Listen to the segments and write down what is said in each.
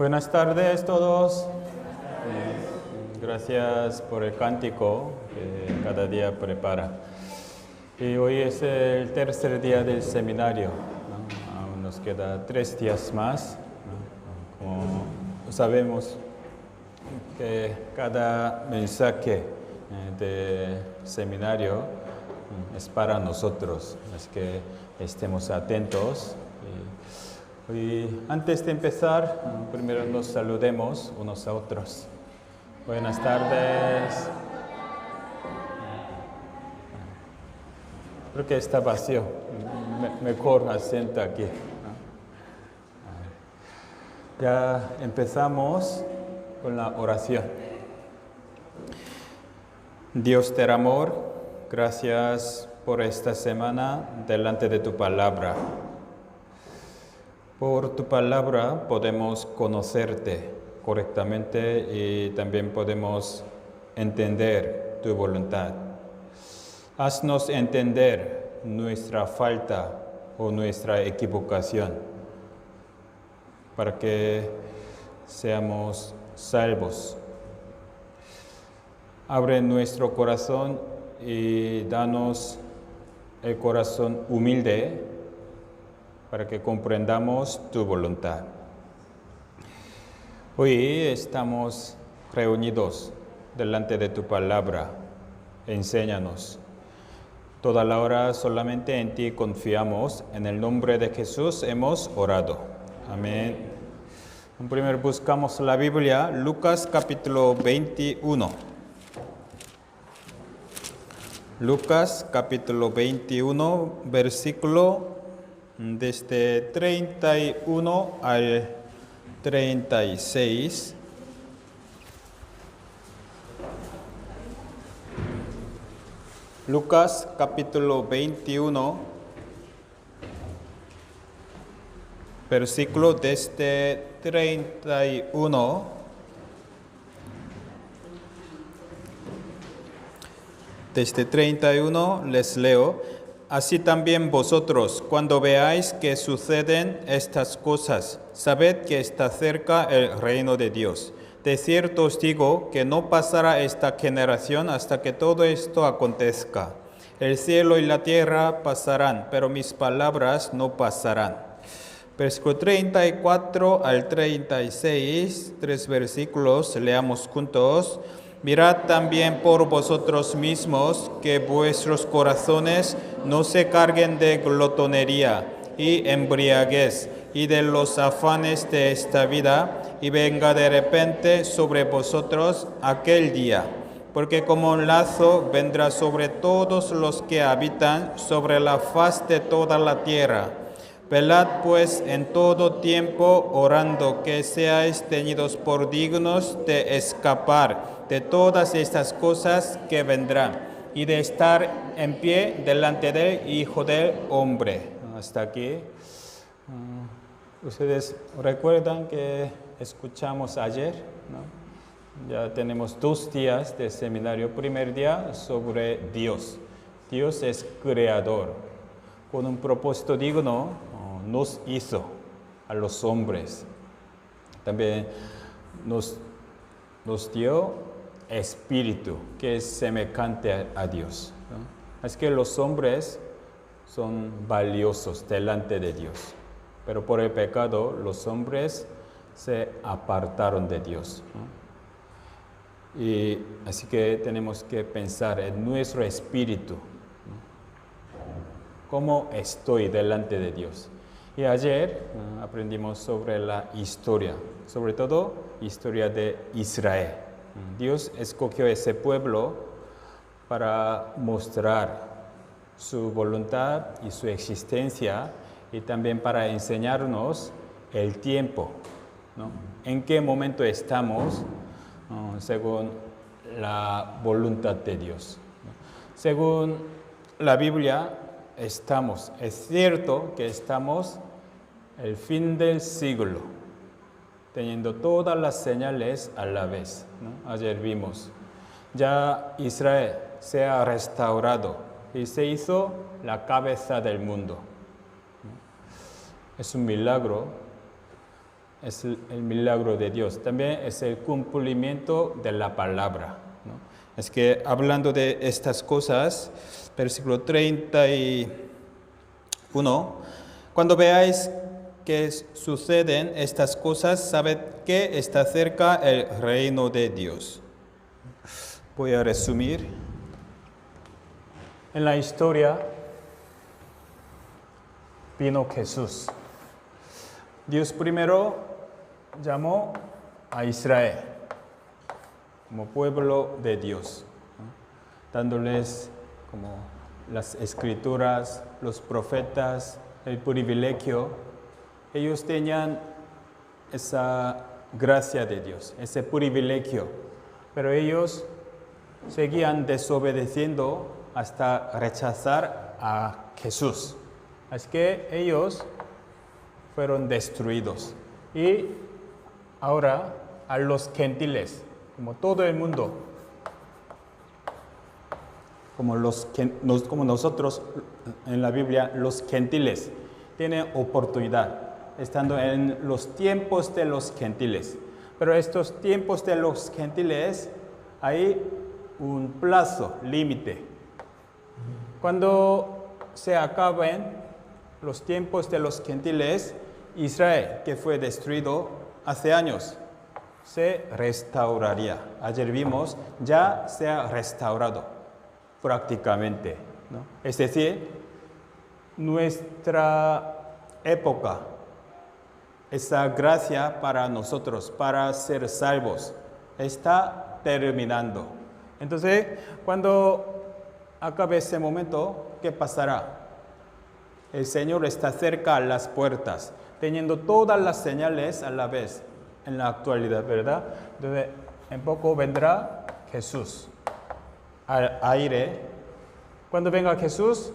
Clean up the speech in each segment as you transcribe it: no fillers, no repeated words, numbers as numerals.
Buenas tardes todos. Gracias por el cántico que cada día prepara. Y hoy es el tercer día del seminario, ¿no? Aún nos queda 3 días más, ¿no? Como sabemos que cada mensaje de seminario es para nosotros, es que estemos atentos. Y antes de empezar, primero nos saludemos unos a otros. Buenas tardes. Creo que está vacío. Mejor asiento aquí, ¿no? Ya empezamos con la oración. Dios del amor, gracias por esta semana delante de tu palabra. Por tu palabra podemos conocerte correctamente y también podemos entender tu voluntad. Haznos entender nuestra falta o nuestra equivocación para que seamos salvos. Abre nuestro corazón y danos el corazón humilde para que comprendamos tu voluntad. Hoy estamos reunidos delante de tu palabra. Enséñanos. Toda la hora solamente en ti confiamos. En el nombre de Jesús hemos orado. Amén. Primero buscamos la Biblia, Lucas capítulo 21. Lucas capítulo 21, versículo desde 31 al 36. Lucas capítulo 21, versículo desde 31 desde 31 les leo. Así también vosotros, cuando veáis que suceden estas cosas, sabed que está cerca el reino de Dios. De cierto os digo que no pasará esta generación hasta que todo esto acontezca. El cielo y la tierra pasarán, pero mis palabras no pasarán. Versículo 34 al 36, 3 versículos, leamos juntos. Mirad también por vosotros mismos que vuestros corazones no se carguen de glotonería y embriaguez y de los afanes de esta vida, y venga de repente sobre vosotros aquel día, porque como un lazo vendrá sobre todos los que habitan sobre la faz de toda la tierra. Velad pues en todo tiempo, orando que seáis tenidos por dignos de escapar de todas estas cosas que vendrán y de estar en pie delante del Hijo del Hombre. Hasta aquí. Ustedes recuerdan que escuchamos ayer, ¿no? Ya tenemos 2 días de seminario. Primer día sobre Dios. Dios es creador. Con un propósito digno nos hizo a los hombres. También nos dio espíritu que es semejante a Dios, ¿no? Es que los hombres son valiosos delante de Dios, pero por el pecado los hombres se apartaron de Dios, ¿no? Y así que tenemos que pensar en nuestro espíritu, ¿no? ¿Cómo estoy delante de Dios? Y ayer aprendimos sobre la historia, sobre todo historia de Israel. Dios escogió ese pueblo para mostrar su voluntad y su existencia y también para enseñarnos el tiempo, ¿no? En qué momento estamos, ¿no? Según la voluntad de Dios, ¿no? Según la Biblia, es cierto que estamos el fin del siglo, teniendo todas las señales a la vez, ¿no? Ayer vimos, ya Israel se ha restaurado y se hizo la cabeza del mundo, ¿no? Es un milagro es el milagro de Dios, también es el cumplimiento de la palabra, ¿no? Es que hablando de estas cosas, versículo 31, cuando veáis que suceden estas cosas, sabed que está cerca el reino de Dios. Voy a resumir. En la historia vino Jesús. Dios primero llamó a Israel como pueblo de Dios, ¿no? Dándoles como las escrituras, los profetas, el privilegio. Ellos tenían esa gracia de Dios, ese privilegio, pero ellos seguían desobedeciendo hasta rechazar a Jesús. Así que ellos fueron destruidos. Y ahora a los gentiles, como todo el mundo, como nosotros en la Biblia, los gentiles tienen oportunidad, estando en los tiempos de los gentiles. Pero estos tiempos de los gentiles hay un plazo, límite. Cuando se acaben los tiempos de los gentiles, Israel, que fue destruido hace años, se restauraría. Ayer vimos, ya se ha restaurado prácticamente, ¿no? Es decir, nuestra época, esa gracia para nosotros, para ser salvos, está terminando. Entonces, cuando acabe ese momento, ¿qué pasará? El Señor está cerca a las puertas, teniendo todas las señales a la vez en la actualidad, ¿verdad? Entonces, en poco vendrá Jesús al aire. Cuando venga Jesús,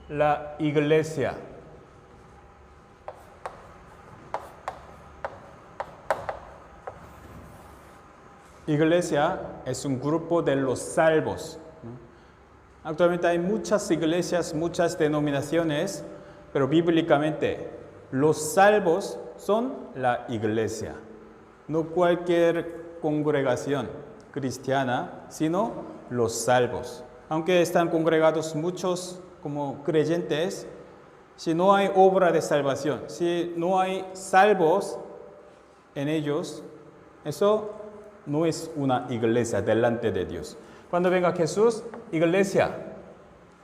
la iglesia. Iglesia es un grupo de los salvos, ¿no? Actualmente hay muchas iglesias, muchas denominaciones, pero bíblicamente los salvos son la iglesia, no cualquier congregación cristiana, sino los salvos. Aunque están congregados muchos como creyentes, si no hay obra de salvación, si no hay salvos en ellos, eso no es una iglesia delante de Dios. Cuando venga Jesús, iglesia,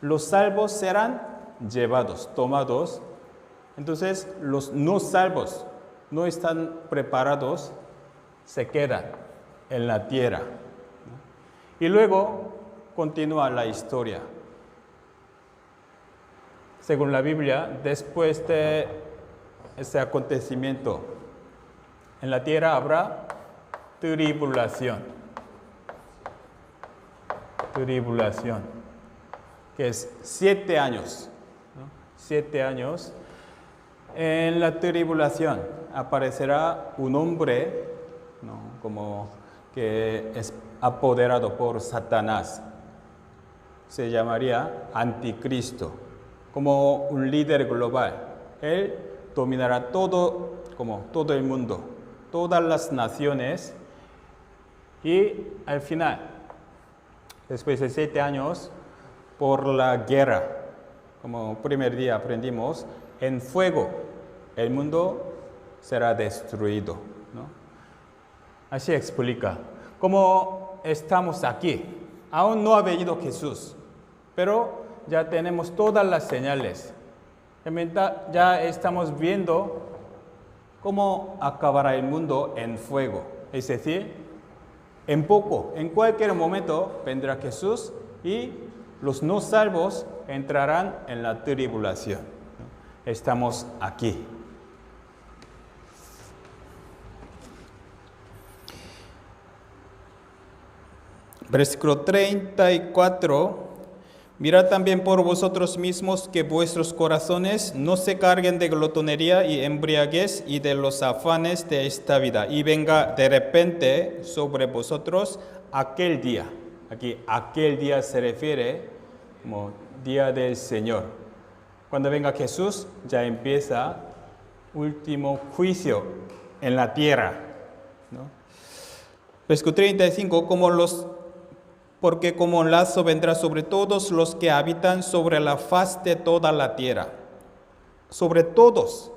los salvos serán llevados, tomados. Entonces, los no salvos no están preparados, se quedan en la tierra. Y luego continúa la historia. Según la Biblia, después de ese acontecimiento, en la tierra habrá tribulación. Tribulación, que es 7 años, ¿no? 7 años. En la tribulación aparecerá un hombre, ¿no?, como que es apoderado por Satanás. Se llamaría Anticristo, como un líder global. Él dominará todo, como todo el mundo, todas las naciones, y al final, después de 7 años, por la guerra, como primer día aprendimos, en fuego el mundo será destruido, ¿no? Así explica. Como estamos aquí, aún no ha venido Jesús, pero ya tenemos todas las señales. Ya estamos viendo cómo acabará el mundo en fuego. Es decir, en poco, en cualquier momento vendrá Jesús y los no salvos entrarán en la tribulación. Estamos aquí. Versículo 34. Mirad también por vosotros mismos que vuestros corazones no se carguen de glotonería y embriaguez y de los afanes de esta vida, y venga de repente sobre vosotros aquel día. Aquí aquel día se refiere como día del Señor. Cuando venga Jesús ya empieza último juicio en la tierra, ¿no? Versículo 35, porque como lazo vendrá sobre todos los que habitan sobre la faz de toda la tierra, sobre todos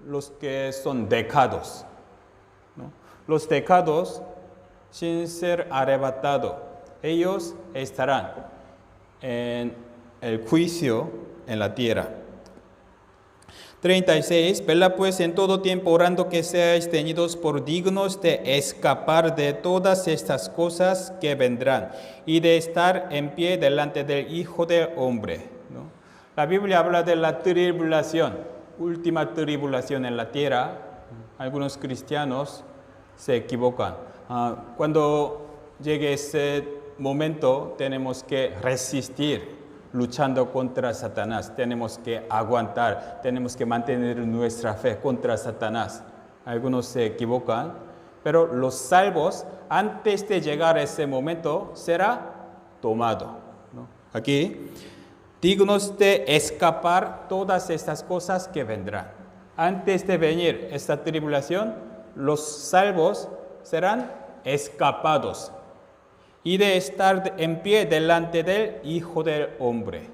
los que son decados, ¿no? Los decados, sin ser arrebatados, ellos estarán en el juicio en la tierra. 36, velad pues en todo tiempo orando que seáis tenidos por dignos de escapar de todas estas cosas que vendrán y de estar en pie delante del Hijo del Hombre, ¿no? La Biblia habla de la tribulación, última tribulación en la tierra. Algunos cristianos se equivocan. Cuando llegue ese momento tenemos que resistir, luchando contra Satanás. Tenemos que aguantar, tenemos que mantener nuestra fe contra Satanás. Algunos se equivocan, pero los salvos, antes de llegar a ese momento, será tomado, ¿no? Aquí, dignos de escapar todas estas cosas que vendrán. Antes de venir esta tribulación, los salvos serán escapados y de estar en pie delante del Hijo del Hombre.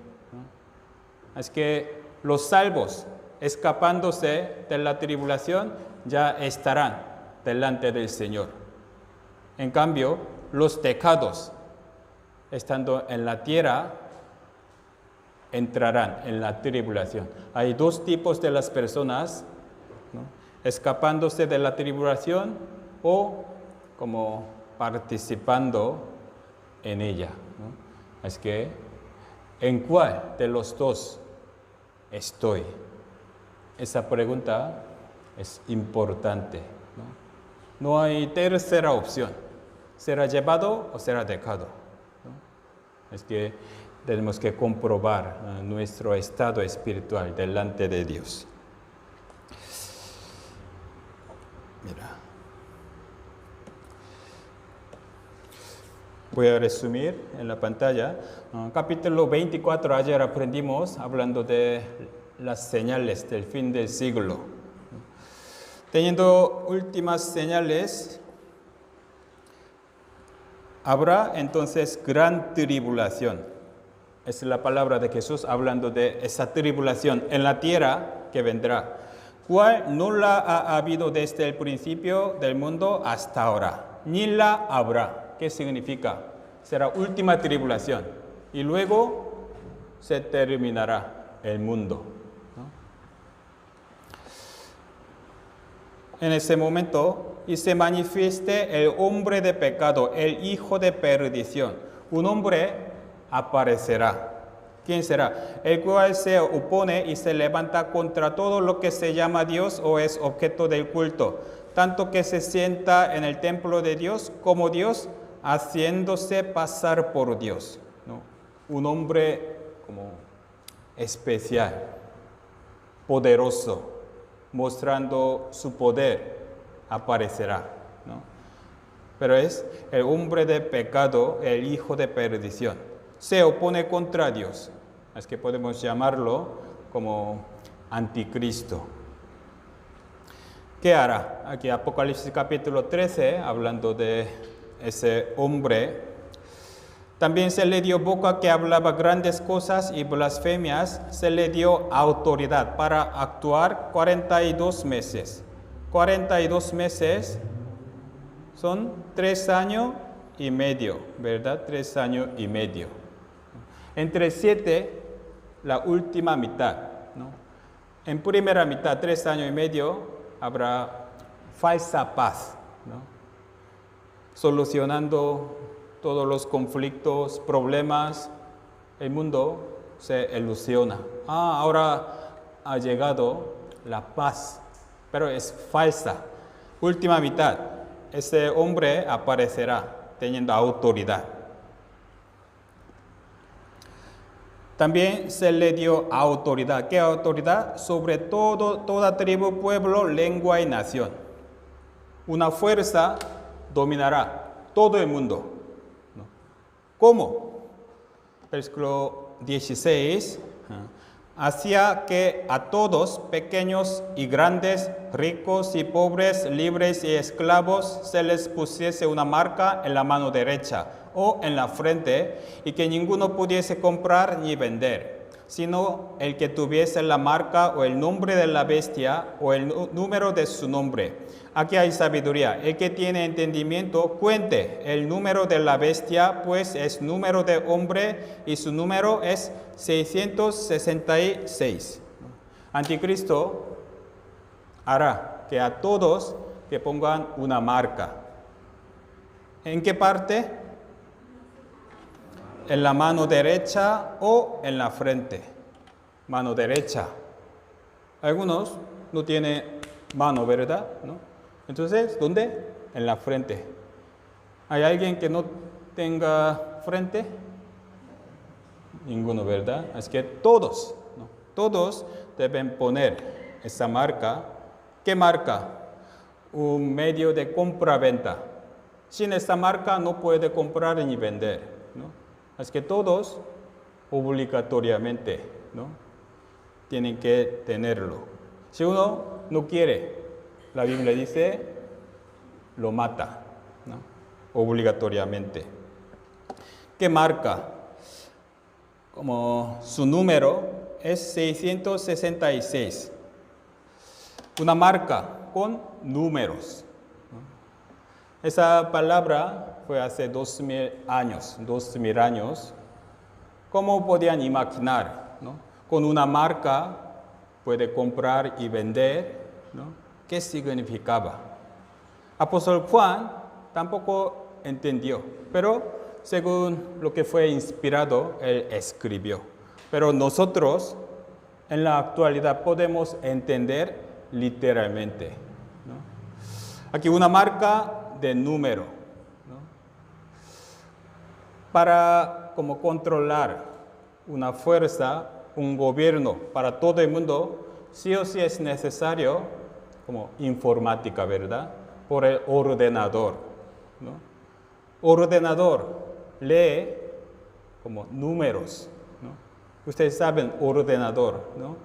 Así que los salvos, escapándose de la tribulación, ya estarán delante del Señor. En cambio, los pecados, estando en la tierra, entrarán en la tribulación. Hay dos tipos de las personas, ¿no? Escapándose de la tribulación o como participando en ella, ¿no? Es que, ¿en cuál de los dos estoy? Esa pregunta es importante, ¿no? No hay tercera opción. ¿Será llevado o será dejado? ¿No? Es que tenemos que comprobar nuestro estado espiritual delante de Dios. Mira. Voy a resumir en la pantalla. Capítulo 24, ayer aprendimos hablando de las señales del fin del siglo. Teniendo últimas señales, habrá entonces gran tribulación. Esa es la palabra de Jesús hablando de esa tribulación en la tierra que vendrá, cual no la ha habido desde el principio del mundo hasta ahora, ni la habrá. ¿Qué significa? Será última tribulación y luego se terminará el mundo, ¿no? En ese momento, y se manifieste el hombre de pecado, el hijo de perdición. Un hombre aparecerá. ¿Quién será? El cual se opone y se levanta contra todo lo que se llama Dios o es objeto del culto, tanto que se sienta en el templo de Dios como Dios, haciéndose pasar por Dios, ¿no? Un hombre como especial, poderoso, mostrando su poder, aparecerá, ¿no? Pero es el hombre de pecado, el hijo de perdición. Se opone contra Dios. Es que podemos llamarlo como anticristo. ¿Qué hará? Aquí Apocalipsis capítulo 13, hablando de ese hombre. También se le dio boca que hablaba grandes cosas y blasfemias. Se le dio autoridad para actuar 42 meses. 42 meses son 3 años y medio, ¿verdad? 3 años y medio. Entre 7, la última mitad, ¿no? En primera mitad, 3 años y medio, habrá falsa paz, ¿no? Solucionando todos los conflictos, problemas, el mundo se ilusiona. Ahora ha llegado la paz, pero es falsa. Última mitad, ese hombre aparecerá teniendo autoridad. También se le dio autoridad. ¿Qué autoridad? Sobre todo, toda tribu, pueblo, lengua y nación. Una fuerza dominará todo el mundo. ¿Cómo? Versículo 16. hacía que a todos, pequeños y grandes, ricos y pobres, libres y esclavos, se les pusiese una marca en la mano derecha o en la frente, y que ninguno pudiese comprar ni vender, sino el que tuviese la marca o el nombre de la bestia o el número de su nombre. Aquí hay sabiduría. El que tiene entendimiento, cuente el número de la bestia, pues es número de hombre y su número es 666. Anticristo hará que a todos que pongan una marca. ¿En qué parte? En la mano derecha o en la frente. Mano derecha. Algunos no tienen mano, ¿verdad? ¿No? Entonces, ¿dónde? En la frente. ¿Hay alguien que no tenga frente? Ninguno, ¿verdad? Es que todos, ¿no? Todos deben poner esa marca. ¿Qué marca? Un medio de compra-venta. Sin esta marca no puede comprar ni vender, ¿no? Es que todos, obligatoriamente, ¿no? Tienen que tenerlo. Si uno no quiere, la Biblia dice, lo mata, ¿no? Obligatoriamente. ¿Qué marca? Como su número es 666. Una marca con números, ¿no? Esa palabra fue hace 2000 años. ¿Cómo podían imaginar, ¿no? Con una marca puede comprar y vender, ¿no? ¿Qué significaba? Apóstol Juan tampoco entendió, pero según lo que fue inspirado, él escribió. Pero nosotros, en la actualidad, podemos entender literalmente, ¿no? Aquí una marca de número, ¿no? Para como controlar una fuerza, un gobierno para todo el mundo, sí o sí es necesario como informática, ¿verdad? Por el ordenador, ¿no? Ordenador lee como números, ¿no? Ustedes saben ordenador, ¿no?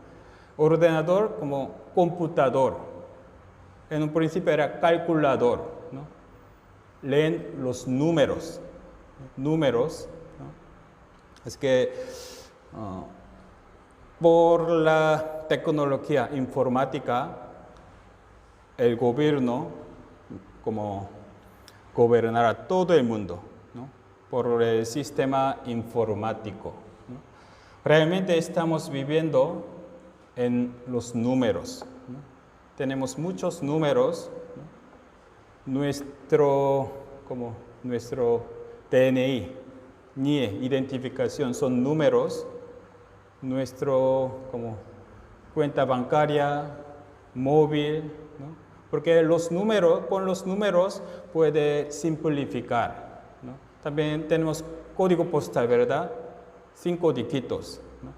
Ordenador como computador. En un principio era calculador, ¿no? Leen los números, ¿no? Es que por la tecnología informática, el gobierno como gobernará todo el mundo, ¿no? Por el sistema informático, ¿no? Realmente estamos viviendo en los números, ¿no? Tenemos muchos números, ¿no? Nuestro DNI, NIE, identificación, son números. Nuestro como cuenta bancaria, móvil, ¿no? Porque con los números puede simplificar, ¿no? También tenemos código postal, ¿verdad? 5 dígitos, ¿no?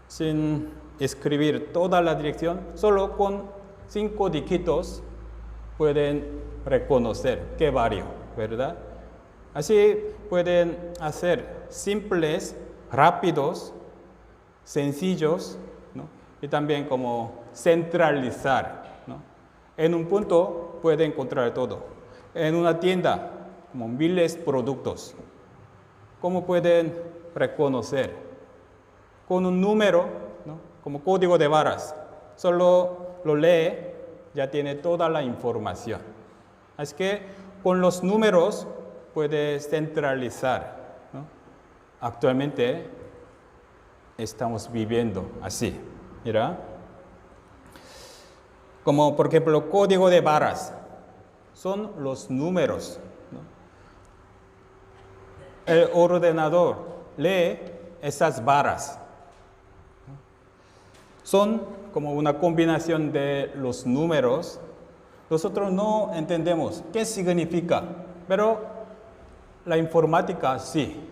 Sin escribir toda la dirección, solo con 5 dígitos pueden reconocer qué barrio, ¿verdad? Así pueden hacer simples, rápidos, sencillos, ¿no? Y también como centralizar, ¿no? En un punto puede encontrar todo. En una tienda, como miles de productos. ¿Cómo pueden reconocer? Con un número, ¿no? Como código de barras. Solo lo lee, ya tiene toda la información. Así que con los números puede centralizar, ¿no? Actualmente estamos viviendo así. Mira, como por ejemplo código de barras, son los números, ¿no? El ordenador lee esas barras, ¿no? Son como una combinación de los números. Nosotros no entendemos qué significa, pero la informática sí.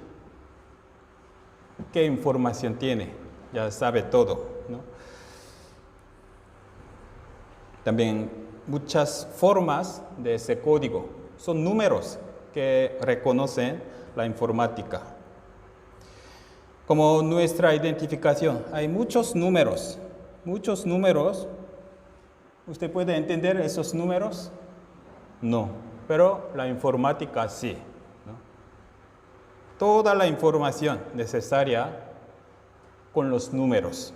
¿Qué información tiene? Ya sabe todo, ¿no? También muchas formas de ese código son números que reconocen la informática. como nuestra identificación. Hay muchos números. ¿Usted puede entender esos números? No, pero la informática sí, ¿no? Toda la información necesaria con los números.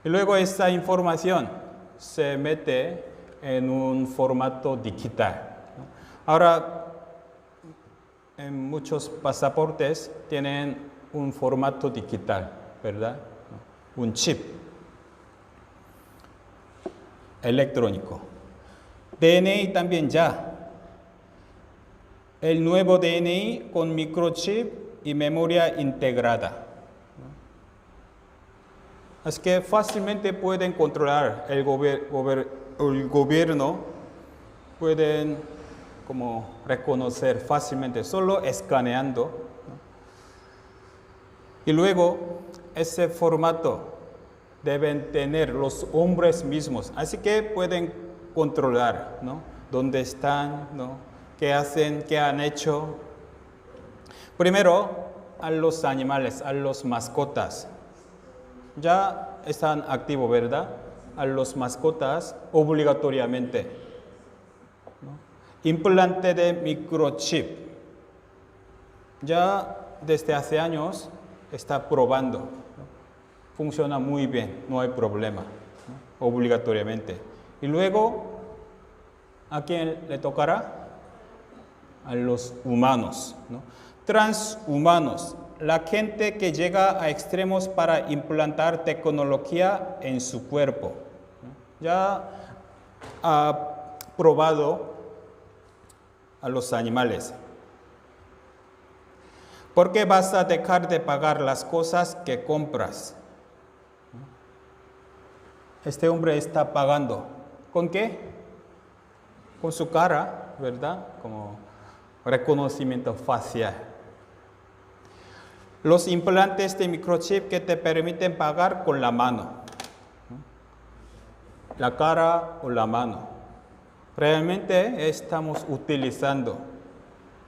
Y luego esta información se mete en un formato digital, ¿no? Ahora, en muchos pasaportes tienen un formato digital, ¿verdad? Un chip electrónico. DNI también ya. El nuevo DNI con microchip y memoria integrada. Así que fácilmente pueden controlar el gobierno, pueden como reconocer fácilmente, solo escaneando, ¿no? Y luego, ese formato deben tener los hombres mismos, así que pueden controlar, ¿no? Dónde están, ¿no? ¿Qué hacen? ¿Qué han hecho? Primero, a los animales, a los mascotas. Ya están activos, ¿verdad? A los mascotas obligatoriamente, ¿no? Implante de microchip. Ya desde hace años está probando, ¿no? Funciona muy bien, no hay problema, ¿no? Obligatoriamente. Y luego, ¿a quién le tocará? A los humanos, ¿no? Transhumanos, la gente que llega a extremos para implantar tecnología en su cuerpo, ¿no? Ya ha probado a los animales. ¿Por qué vas a dejar de pagar las cosas que compras? Este hombre está pagando. ¿Con qué? Con su cara, ¿verdad? Como reconocimiento facial. Los implantes de microchip que te permiten pagar con la mano, ¿no? La cara o la mano. Realmente estamos utilizando.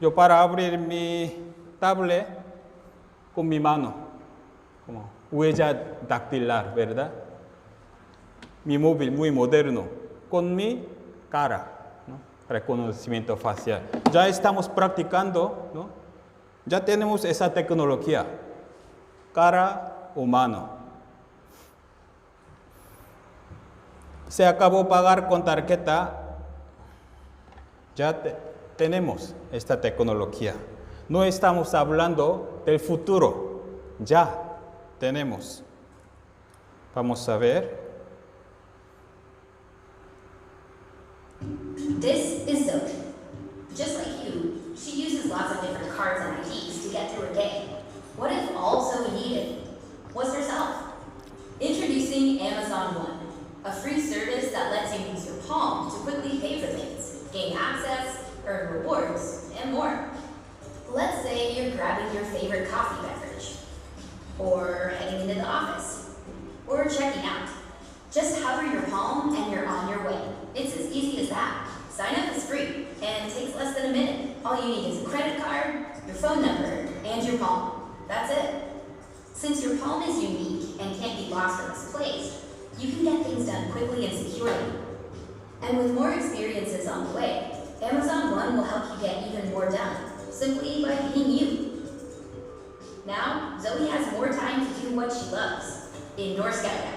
Yo para abrir mi tablet con mi mano, como huella dactilar, ¿verdad? Mi móvil muy moderno, con mi cara, ¿no? Reconocimiento facial. Ya estamos practicando, ¿no? Ya tenemos esa tecnología, cara o mano. Se acabó pagar con tarjeta, ya tenemos esta tecnología. No estamos hablando del futuro, ya tenemos. Vamos a ver. This is Zoe. Just like you, she uses lots of different cards and IDs to get through her day. What if all Zoe needed was herself? Introducing Amazon One, a free service that lets you use your palm to quickly pay for things, gain access, earn rewards, and more. Let's say you're grabbing your favorite coffee beverage, or heading into the office, or checking out. Just hover your palm and you're on your way. It's as easy as that. Sign up is free and takes less than a minute. All you need is a credit card, your phone number, and your palm. That's it. Since your palm is unique and can't be lost or misplaced, you can get things done quickly and securely. And with more experiences on the way, Amazon One will help you get even more done, simply by being you. Now, Zoe has more time to do what she loves, indoor skydiving.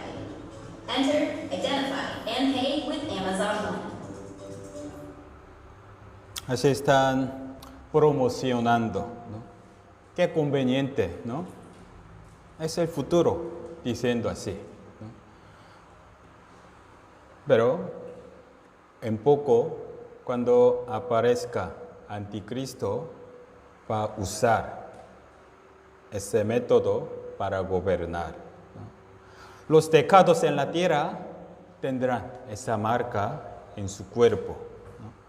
Enter, identify, and pay with Amazon One. Así están promocionando, ¿no? Qué conveniente, ¿no? Es el futuro, diciendo así, ¿no? Pero en poco, cuando aparezca Anticristo, va a usar ese método para gobernar, ¿no? Los pecados en la tierra tendrán esa marca en su cuerpo, ¿no?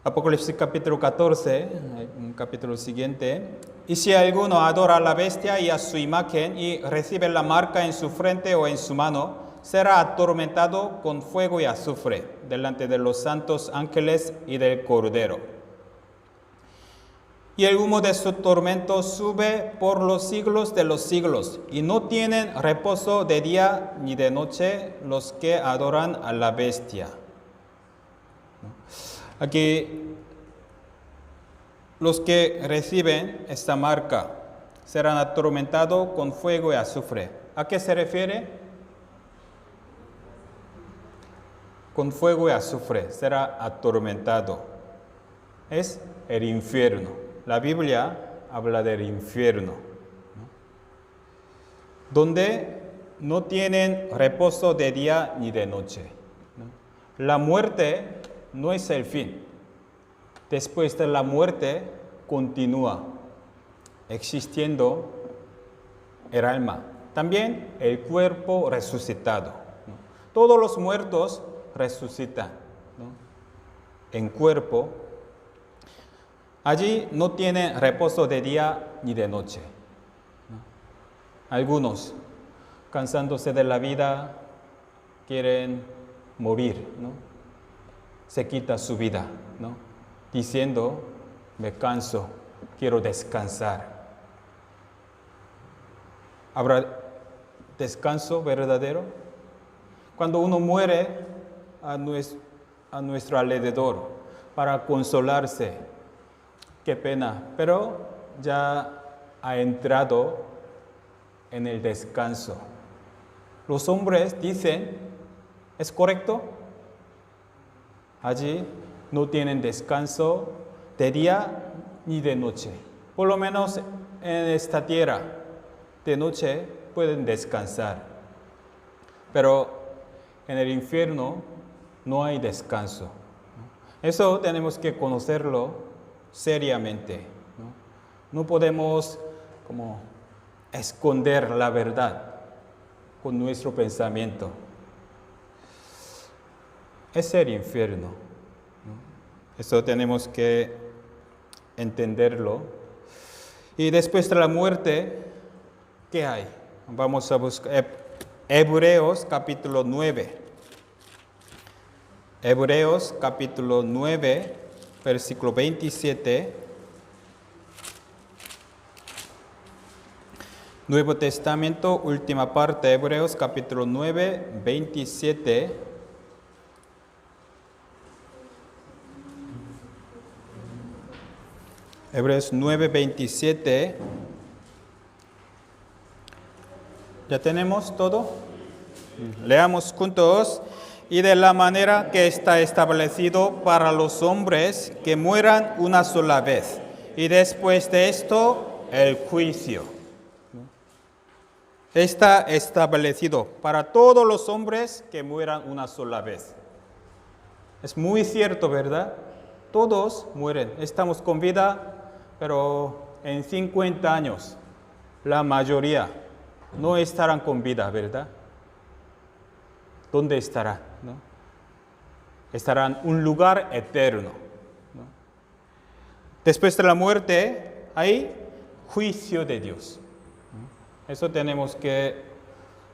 Apocalipsis capítulo 14, un capítulo siguiente. Y si alguno adora a la bestia y a su imagen y recibe la marca en su frente o en su mano, será atormentado con fuego y azufre delante de los santos ángeles y del Cordero. y el humo de su tormento sube por los siglos de los siglos, y no tienen reposo de día ni de noche los que adoran a la bestia. Aquí, los que reciben esta marca serán atormentados con fuego y azufre. ¿A qué se refiere? Con fuego y azufre será atormentado. Es el infierno. La Biblia habla del infierno, ¿no? Donde no tienen reposo de día ni de noche, ¿no? La muerte no es el fin. Después de la muerte continúa existiendo el alma, también el cuerpo resucitado, ¿no? Todos los muertos resucitan, ¿no? En cuerpo. Allí no tienen reposo de día ni de noche, ¿no? Algunos, cansándose de la vida, quieren morir, ¿no? Se quita su vida, ¿no? Diciendo, me canso, quiero descansar. ¿Habrá descanso verdadero? Cuando uno muere a nuestro alrededor para consolarse, qué pena, pero ya ha entrado en el descanso. Los hombres dicen, ¿es correcto? Allí no tienen descanso de día ni de noche. Por lo menos en esta tierra, de noche pueden descansar. Pero en el infierno no hay descanso. Eso tenemos que conocerlo seriamente, ¿no? No podemos como esconder la verdad con nuestro pensamiento. Es el infierno, ¿no? Eso tenemos que entenderlo. Y después de la muerte, ¿qué hay? Vamos a buscar Hebreos capítulo 9. Hebreos capítulo 9, versículo 27. Nuevo Testamento, última parte, Hebreos capítulo 9, 27. Hebreos 9, 27. ¿Ya tenemos todo? Leamos juntos. Y de la manera que está establecido para los hombres que mueran una sola vez, y después de esto, el juicio. Está establecido para todos los hombres que mueran una sola vez. Es muy cierto, ¿verdad? Todos mueren. Estamos con vida, pero en 50 años, la mayoría no estarán con vida, ¿verdad? ¿Dónde estará? ¿No? Estará en un lugar eterno, ¿no? Después de la muerte hay juicio de Dios, ¿no? Eso tenemos que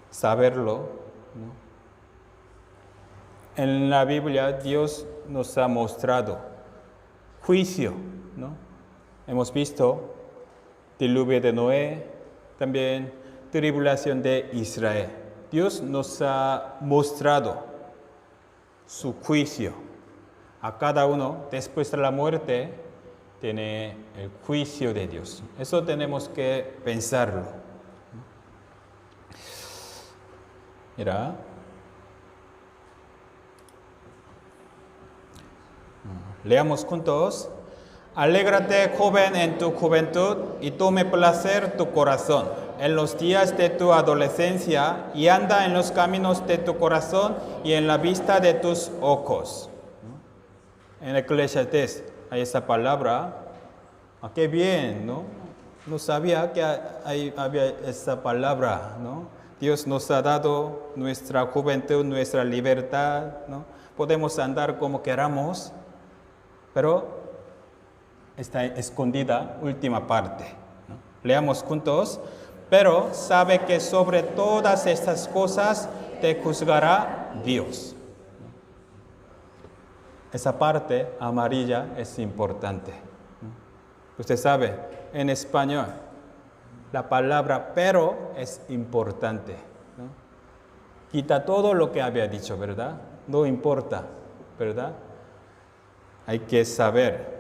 saberlo, ¿no? En la Biblia Dios nos ha mostrado juicio, ¿no? Hemos visto diluvio de Noé, también tribulación de Israel. Dios nos ha mostrado su juicio. A cada uno, después de la muerte, tiene el juicio de Dios. Eso tenemos que pensarlo. Mira. Leamos juntos. Alégrate, joven, en tu juventud, y tome placer tu corazón en los días de tu adolescencia, y anda en los caminos de tu corazón y en la vista de tus ojos. En Eclesiastés hay esa palabra. ¡Qué bien!, ¿no? No sabía que había esa palabra, ¿no? Dios nos ha dado nuestra juventud, nuestra libertad, ¿no? Podemos andar como queramos, pero está escondida última parte, ¿no? Leamos juntos. Pero sabe que sobre todas estas cosas te juzgará Dios. Esa parte amarilla es importante, ¿no? Usted sabe, en español, la palabra pero es importante, ¿no? Quita todo lo que había dicho, ¿verdad? No importa, ¿verdad? Hay que saber.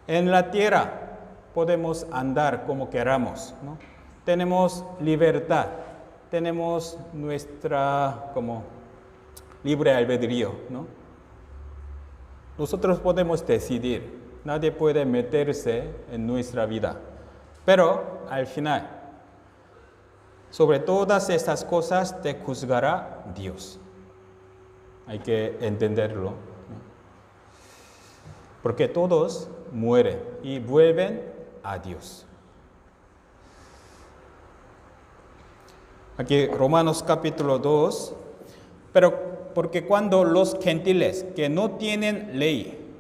En la tierra podemos andar como queramos, ¿no? Tenemos libertad, tenemos nuestra como libre albedrío, ¿no? Nosotros podemos decidir, nadie puede meterse en nuestra vida. Pero al final, sobre todas estas cosas te juzgará Dios. Hay que entenderlo, ¿no? Porque todos mueren y vuelven a Dios. Aquí Romanos capítulo 2, pero porque cuando los gentiles que no tienen ley,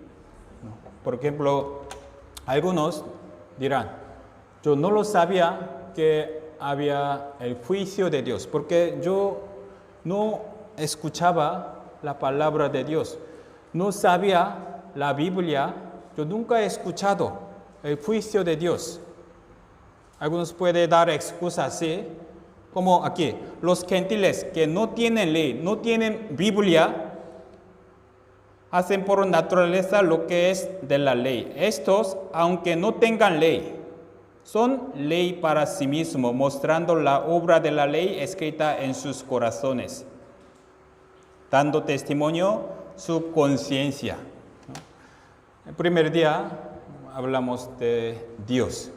por ejemplo, algunos dirán, yo no lo sabía que había el juicio de Dios, porque yo no escuchaba la palabra de Dios, no sabía la Biblia, yo nunca he escuchado el juicio de Dios. Algunos pueden dar excusas así, como aquí, los gentiles que no tienen ley, no tienen Biblia, hacen por naturaleza lo que es de la ley. Estos, aunque no tengan ley, son ley para sí mismos, mostrando la obra de la ley escrita en sus corazones, dando testimonio su conciencia. El primer día hablamos de Dios.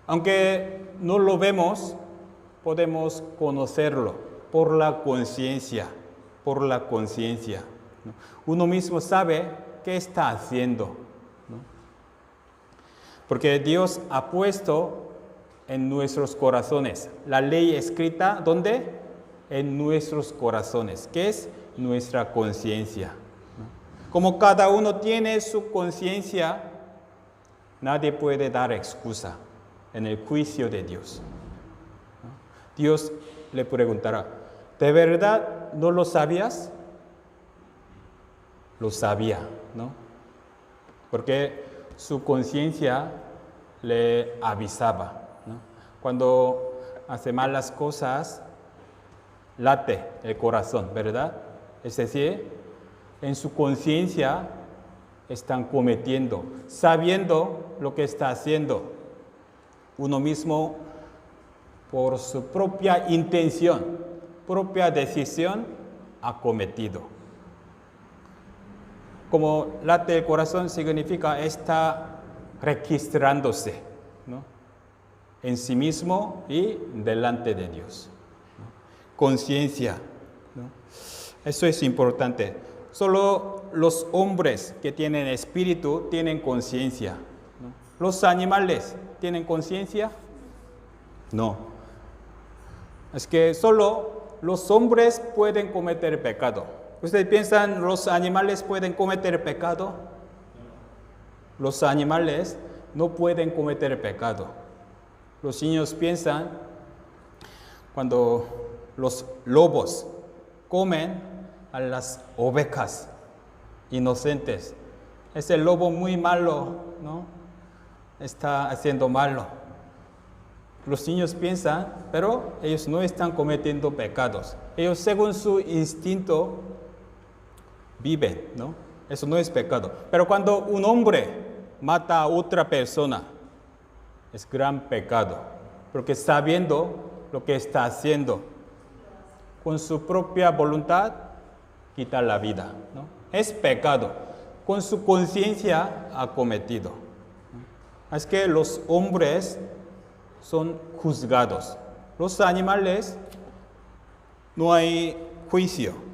Aunque no lo vemos, podemos conocerlo por la conciencia, por la conciencia. Uno mismo sabe qué está haciendo, ¿no? Porque Dios ha puesto en nuestros corazones la ley escrita, ¿dónde? En nuestros corazones, que es nuestra conciencia, ¿no? Como cada uno tiene su conciencia, nadie puede dar excusa en el juicio de Dios. Dios le preguntará, ¿de verdad no lo sabías? Lo sabía, ¿no? Porque su conciencia le avisaba, ¿no? Cuando hace malas cosas, late el corazón, ¿verdad? Es decir, en su conciencia están cometiendo, sabiendo lo que está haciendo. Uno mismo, por su propia intención, propia decisión, ha cometido. Como late el corazón significa está registrándose, ¿no? En sí mismo y delante de Dios, ¿no? Conciencia, ¿no? Eso es importante. Solo los hombres que tienen espíritu tienen conciencia, ¿no? ¿Los animales tienen conciencia? No. Es que solo los hombres pueden cometer pecado. ¿Ustedes piensan los animales pueden cometer pecado? Los animales no pueden cometer pecado. Los niños piensan cuando los lobos comen a las ovejas inocentes. Es el lobo muy malo, ¿no? Está haciendo malo. Los niños piensan, pero ellos no están cometiendo pecados. Ellos, según su instinto, viven, ¿no? Eso no es pecado. Pero cuando un hombre mata a otra persona, es gran pecado, porque sabiendo lo que está haciendo, con su propia voluntad, quita la vida, ¿no? Es pecado. Con su conciencia ha cometido. Es que los hombres son juzgados. Los animales no hay juicio.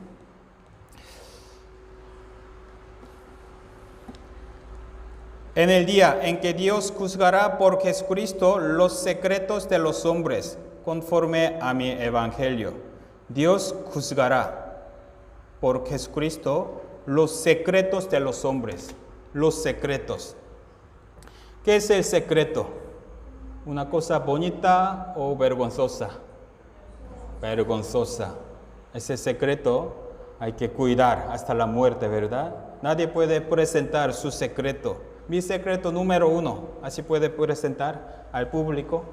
En el día en que Dios juzgará por Jesucristo los secretos de los hombres, conforme a mi evangelio. Dios juzgará por Jesucristo los secretos de los hombres. Los secretos. ¿Qué es el secreto? ¿Una cosa bonita o vergonzosa? Vergonzosa. Ese secreto hay que cuidar hasta la muerte, ¿verdad? Nadie puede presentar su secreto Mi secreto número 1, así puede presentar al público.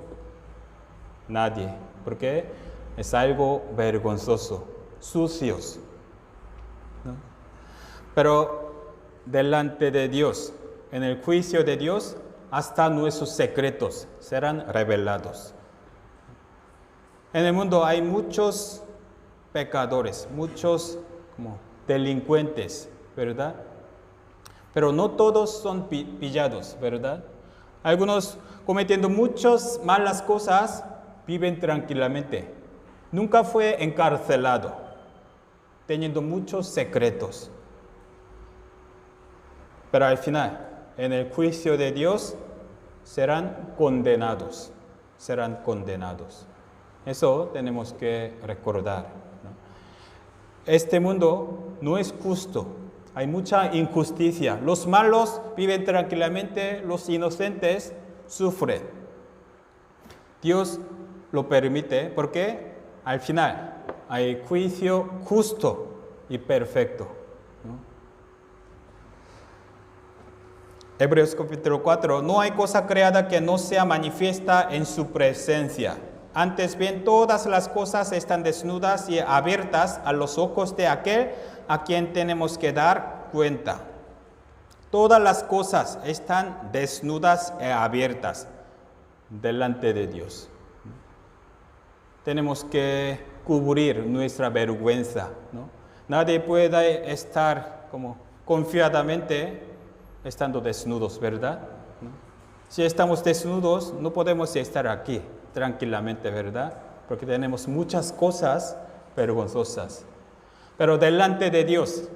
Nadie, porque es algo vergonzoso, sucios, ¿no? Pero delante de Dios, en el juicio de Dios, hasta nuestros secretos serán revelados. En el mundo hay muchos pecadores, muchos como delincuentes, ¿verdad? Pero no todos son pillados, ¿verdad? Algunos cometiendo muchas malas cosas viven tranquilamente. Nunca fue encarcelado, teniendo muchos secretos. Pero al final, en el juicio de Dios, serán condenados. Serán condenados. Eso tenemos que recordar, ¿no? Este mundo no es justo. Hay mucha injusticia. Los malos viven tranquilamente, los inocentes sufren. Dios lo permite porque al final hay juicio justo y perfecto, ¿no? Hebreos capítulo 4, no hay cosa creada que no sea manifiesta en su presencia. Antes bien, todas las cosas están desnudas y abiertas a los ojos de aquel a quien tenemos que dar cuenta. Todas las cosas están desnudas y abiertas delante de Dios. Tenemos que cubrir nuestra vergüenza, ¿no? Nadie puede estar como confiadamente estando desnudos, ¿verdad? ¿No? Si estamos desnudos, no podemos estar aquí tranquilamente, ¿verdad? Porque tenemos muchas cosas vergonzosas. Pero delante de Dios,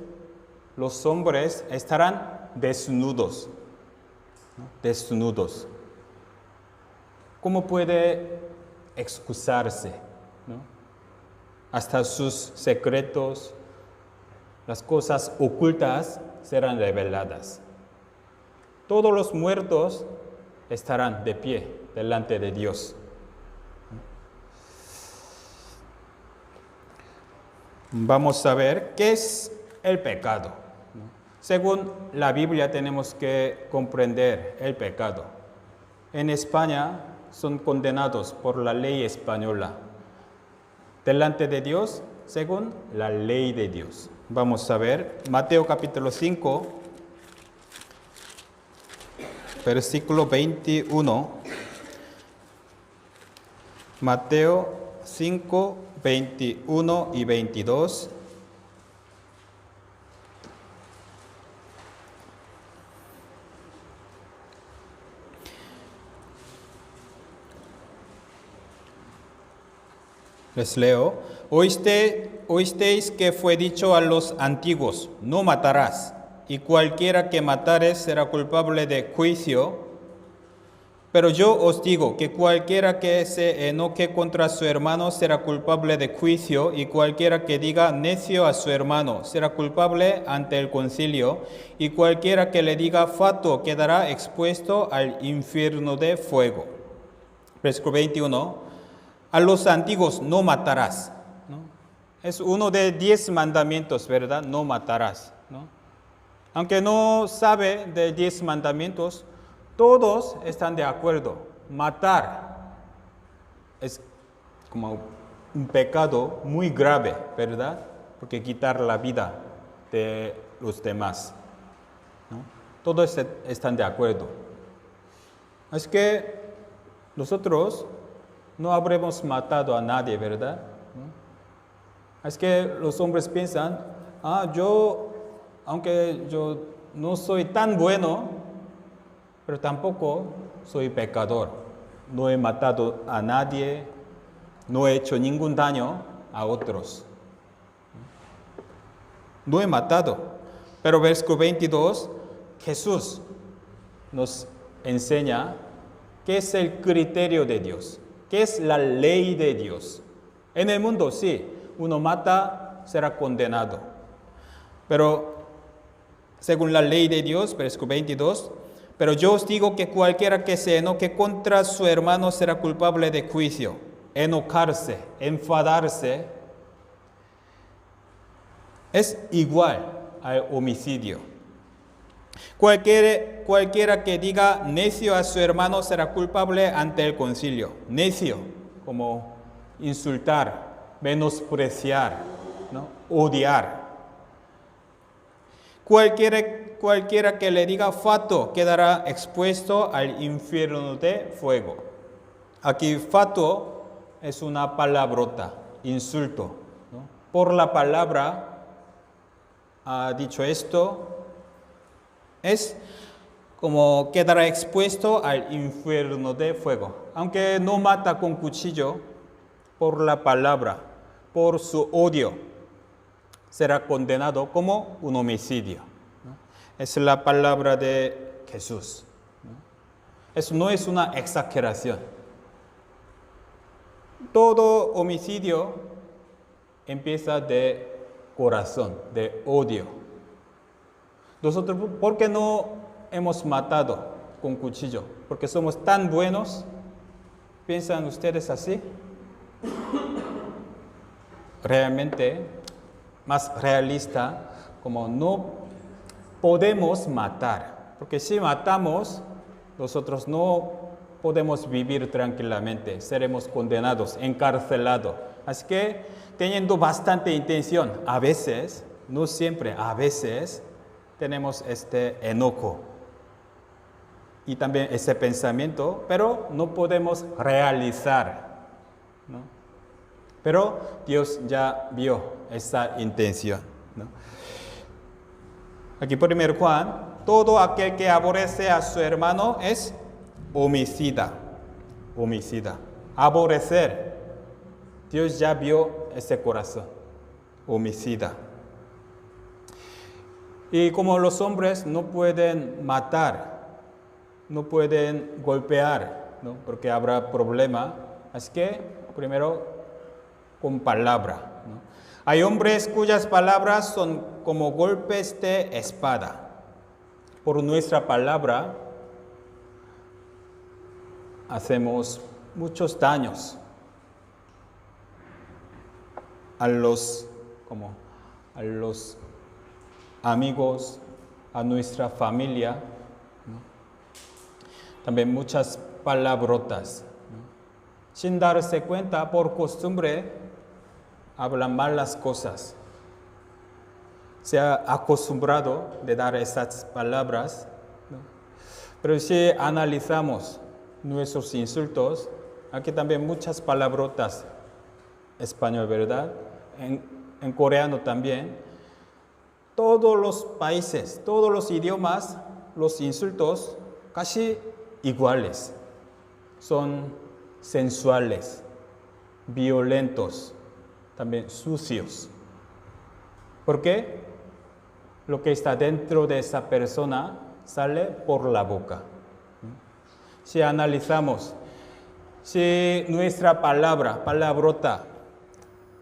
los hombres estarán desnudos, ¿no? Desnudos. ¿Cómo puede excusarse, ¿no? Hasta sus secretos, las cosas ocultas serán reveladas. Todos los muertos estarán de pie delante de Dios. Vamos a ver qué es el pecado. Según la Biblia tenemos que comprender el pecado. En España son condenados por la ley española. Delante de Dios, según la ley de Dios. Vamos a ver Mateo capítulo 5, versículo 21. Mateo 5, 21 y 22. Les leo. Oísteis que fue dicho a los antiguos, no matarás, y cualquiera que matare será culpable de juicio. Pero yo os digo que cualquiera que se enoje contra su hermano será culpable de juicio, y cualquiera que diga necio a su hermano será culpable ante el concilio, y cualquiera que le diga fatuo quedará expuesto al infierno de fuego. Versículo 21. A los antiguos no matarás, ¿no? Es uno de 10 mandamientos, ¿verdad? No matarás, ¿no? Aunque no sabe de 10 mandamientos, todos están de acuerdo. Matar es como un pecado muy grave, ¿verdad? Porque quitar la vida de los demás, ¿no? Todos están de acuerdo. Así que nosotros no habremos matado a nadie, ¿verdad? ¿No? Es que los hombres piensan, aunque yo no soy tan bueno, pero tampoco soy pecador. No he matado a nadie, no he hecho ningún daño a otros. No he matado. Pero versículo 22, Jesús nos enseña qué es el criterio de Dios. ¿Qué es la ley de Dios? En el mundo, sí, uno mata, será condenado. Pero según la ley de Dios, versículo 22, pero yo os digo que cualquiera que se enoje contra su hermano será culpable de juicio. Enojarse, enfadarse, es igual al homicidio. Cualquiera que diga necio a su hermano será culpable ante el concilio. Necio, como insultar, menospreciar, ¿no? Odiar. Cualquiera que le diga fatuo quedará expuesto al infierno de fuego. Aquí fatuo es una palabrota, insulto, ¿no? Por la palabra ha dicho esto, es como quedará expuesto al infierno de fuego. Aunque no mata con cuchillo, por la palabra, por su odio, será condenado como un homicidio, ¿no? Es la palabra de Jesús, ¿no? Eso no es una exageración. Todo homicidio empieza de corazón, de odio. Nosotros, ¿por qué no hemos matado con cuchillo? ¿Porque somos tan buenos? ¿Piensan ustedes así? Realmente, más realista, como no podemos matar. Porque si matamos, nosotros no podemos vivir tranquilamente. Seremos condenados, encarcelados. Así que, teniendo bastante intención, a veces, no siempre, a veces, tenemos este enojo y también ese pensamiento, pero no podemos realizar, ¿no? Pero Dios ya vio esa intención, ¿no? Aquí 1 Juan, todo aquel que aborrece a su hermano es homicida. Homicida. Aborrecer. Dios ya vio ese corazón. Homicida. Y como los hombres no pueden matar, no pueden golpear, ¿no? Porque habrá problema, así que primero con palabra, ¿no? Hay hombres cuyas palabras son como golpes de espada. Por nuestra palabra hacemos muchos daños a los amigos, a nuestra familia, ¿no? También muchas palabrotas, ¿no? Sin darse cuenta, por costumbre, hablan malas cosas. Se ha acostumbrado de dar esas palabras, ¿no? Pero si analizamos nuestros insultos, aquí también muchas palabrotas, español, ¿verdad? En coreano también. Todos los países, todos los idiomas, los insultos casi iguales. Son sensuales, violentos, también sucios. ¿Por qué? Lo que está dentro de esa persona sale por la boca. Si analizamos, si nuestra palabrota,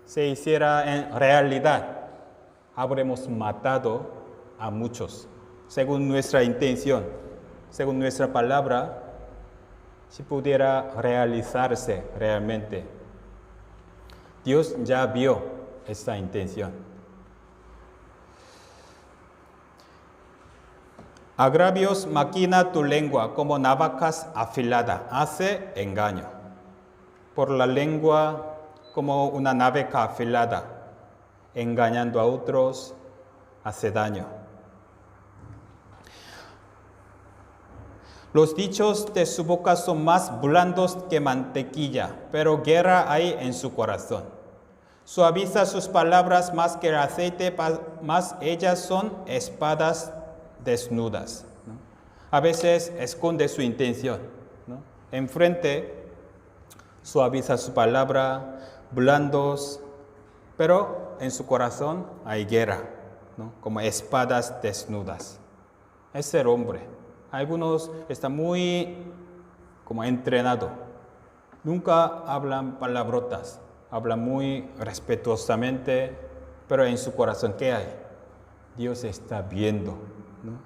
se hiciera en realidad, habremos matado a muchos, según nuestra intención, según nuestra palabra, si pudiera realizarse realmente. Dios ya vio esta intención. Agravios maquina tu lengua como navajas afilada, hace engaño. Por la lengua como una navaja afilada, engañando a otros, hace daño. Los dichos de su boca son más blandos que mantequilla, pero guerra hay en su corazón. Suaviza sus palabras más que el aceite, más ellas son espadas desnudas, ¿no? A veces esconde su intención, ¿no? Enfrente suaviza su palabra, blandos, pero en su corazón hay guerra, ¿no? Como espadas desnudas. Es ser hombre. Algunos están muy como entrenados. Nunca hablan palabrotas. Hablan muy respetuosamente, pero en su corazón, ¿qué hay? Dios está viendo, ¿no?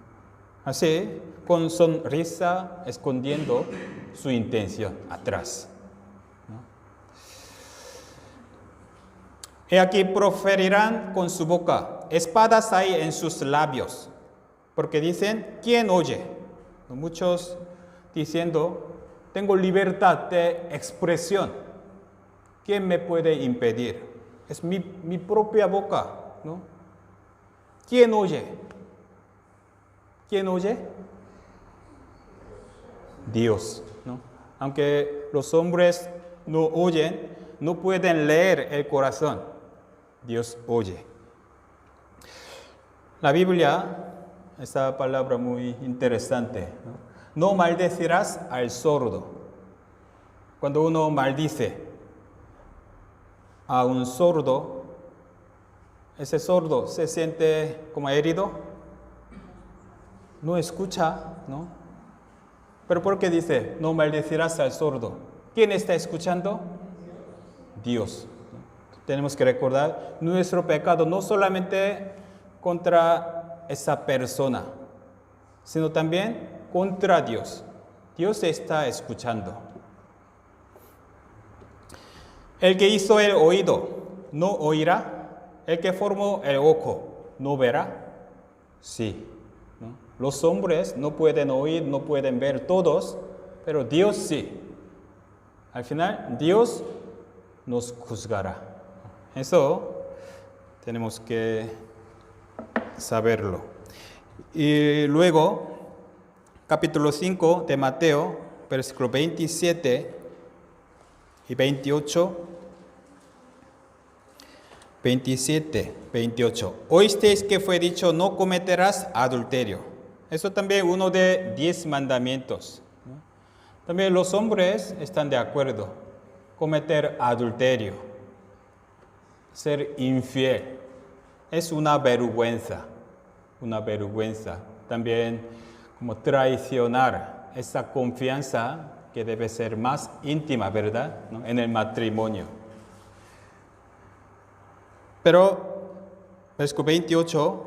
Así, con sonrisa, escondiendo su intención atrás, ¿no? He aquí proferirán con su boca, espadas hay en sus labios. Porque dicen, ¿quién oye? Muchos diciendo, tengo libertad de expresión. ¿Quién me puede impedir? Es mi propia boca, ¿no? ¿Quién oye? ¿Quién oye? Dios, ¿no? Aunque los hombres no oyen, no pueden leer el corazón. Dios oye. La Biblia, esta palabra muy interesante, ¿no? No maldecirás al sordo. Cuando uno maldice a un sordo, ese sordo se siente como herido, no escucha, ¿no? Pero ¿por qué dice, no maldecirás al sordo? ¿Quién está escuchando? Dios. Tenemos que recordar, nuestro pecado no solamente contra esa persona, sino también contra Dios. Dios está escuchando. El que hizo el oído, ¿no oirá? El que formó el ojo, ¿no verá? Sí, ¿no? Los hombres no pueden oír, no pueden ver todos, pero Dios sí. Al final, Dios nos juzgará. Eso tenemos que saberlo. Y luego, capítulo 5 de Mateo, versículo 27 y 28. 27, 28. Oísteis que fue dicho, no cometerás adulterio. Eso también uno de 10 mandamientos, ¿no? También los hombres están de acuerdo. Cometer adulterio, ser infiel, es una vergüenza. Una vergüenza. También como traicionar esa confianza que debe ser más íntima, ¿verdad? ¿No? En el matrimonio. Pero, versículo 28,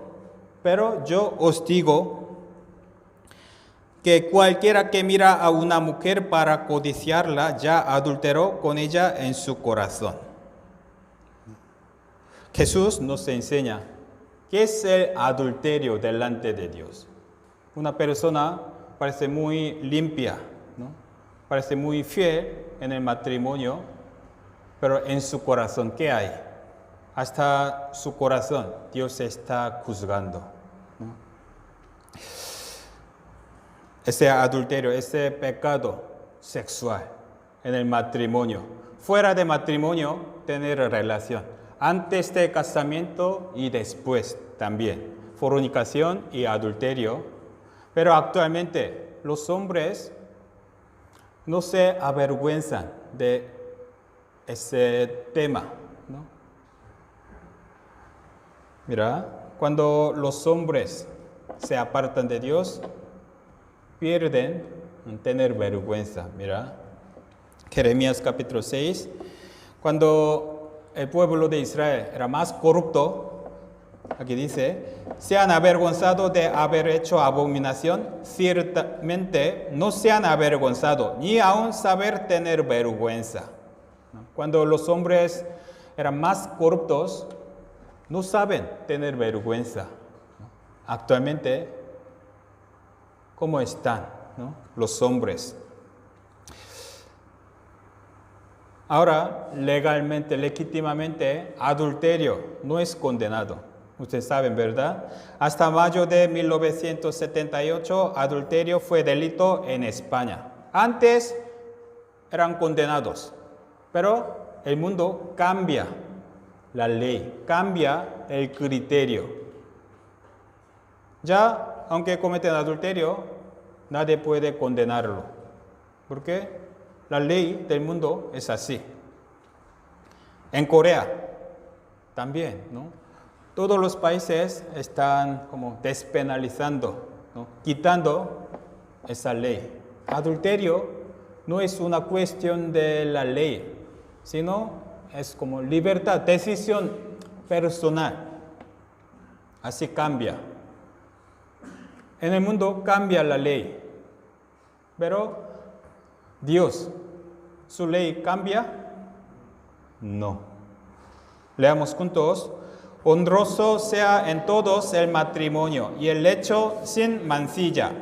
pero yo os digo que cualquiera que mira a una mujer para codiciarla ya adulteró con ella en su corazón. Jesús nos enseña qué es el adulterio delante de Dios. Una persona parece muy limpia, ¿no? Parece muy fiel en el matrimonio, pero en su corazón, ¿qué hay? Hasta su corazón, Dios está juzgando, ¿no? Ese adulterio, ese pecado sexual en el matrimonio. Fuera de matrimonio, tener relación. Antes del casamiento y después también. Fornicación y adulterio. Pero actualmente los hombres no se avergüenzan de ese tema, ¿no? Mira, cuando los hombres se apartan de Dios, pierden en tener vergüenza. Mira, Jeremías capítulo 6, cuando el pueblo de Israel era más corrupto, aquí dice, se han avergonzado de haber hecho abominación, ciertamente no se han avergonzado, ni aun saber tener vergüenza. Cuando los hombres eran más corruptos, no saben tener vergüenza. Actualmente, ¿cómo están, no? Los hombres? Ahora, legalmente, legítimamente, adulterio no es condenado. Ustedes saben, ¿verdad? Hasta mayo de 1978, adulterio fue delito en España. Antes eran condenados, pero el mundo cambia la ley, cambia el criterio. Ya, aunque cometen adulterio, nadie puede condenarlo. ¿Por qué? La ley del mundo es así. En Corea también, ¿no? Todos los países están como despenalizando, ¿no? Quitando esa ley. Adulterio no es una cuestión de la ley, sino es como libertad, decisión personal. Así cambia. En el mundo cambia la ley, pero Dios, ¿su ley cambia? No. Leamos juntos Honroso sea en todos el matrimonio y el lecho sin mancilla,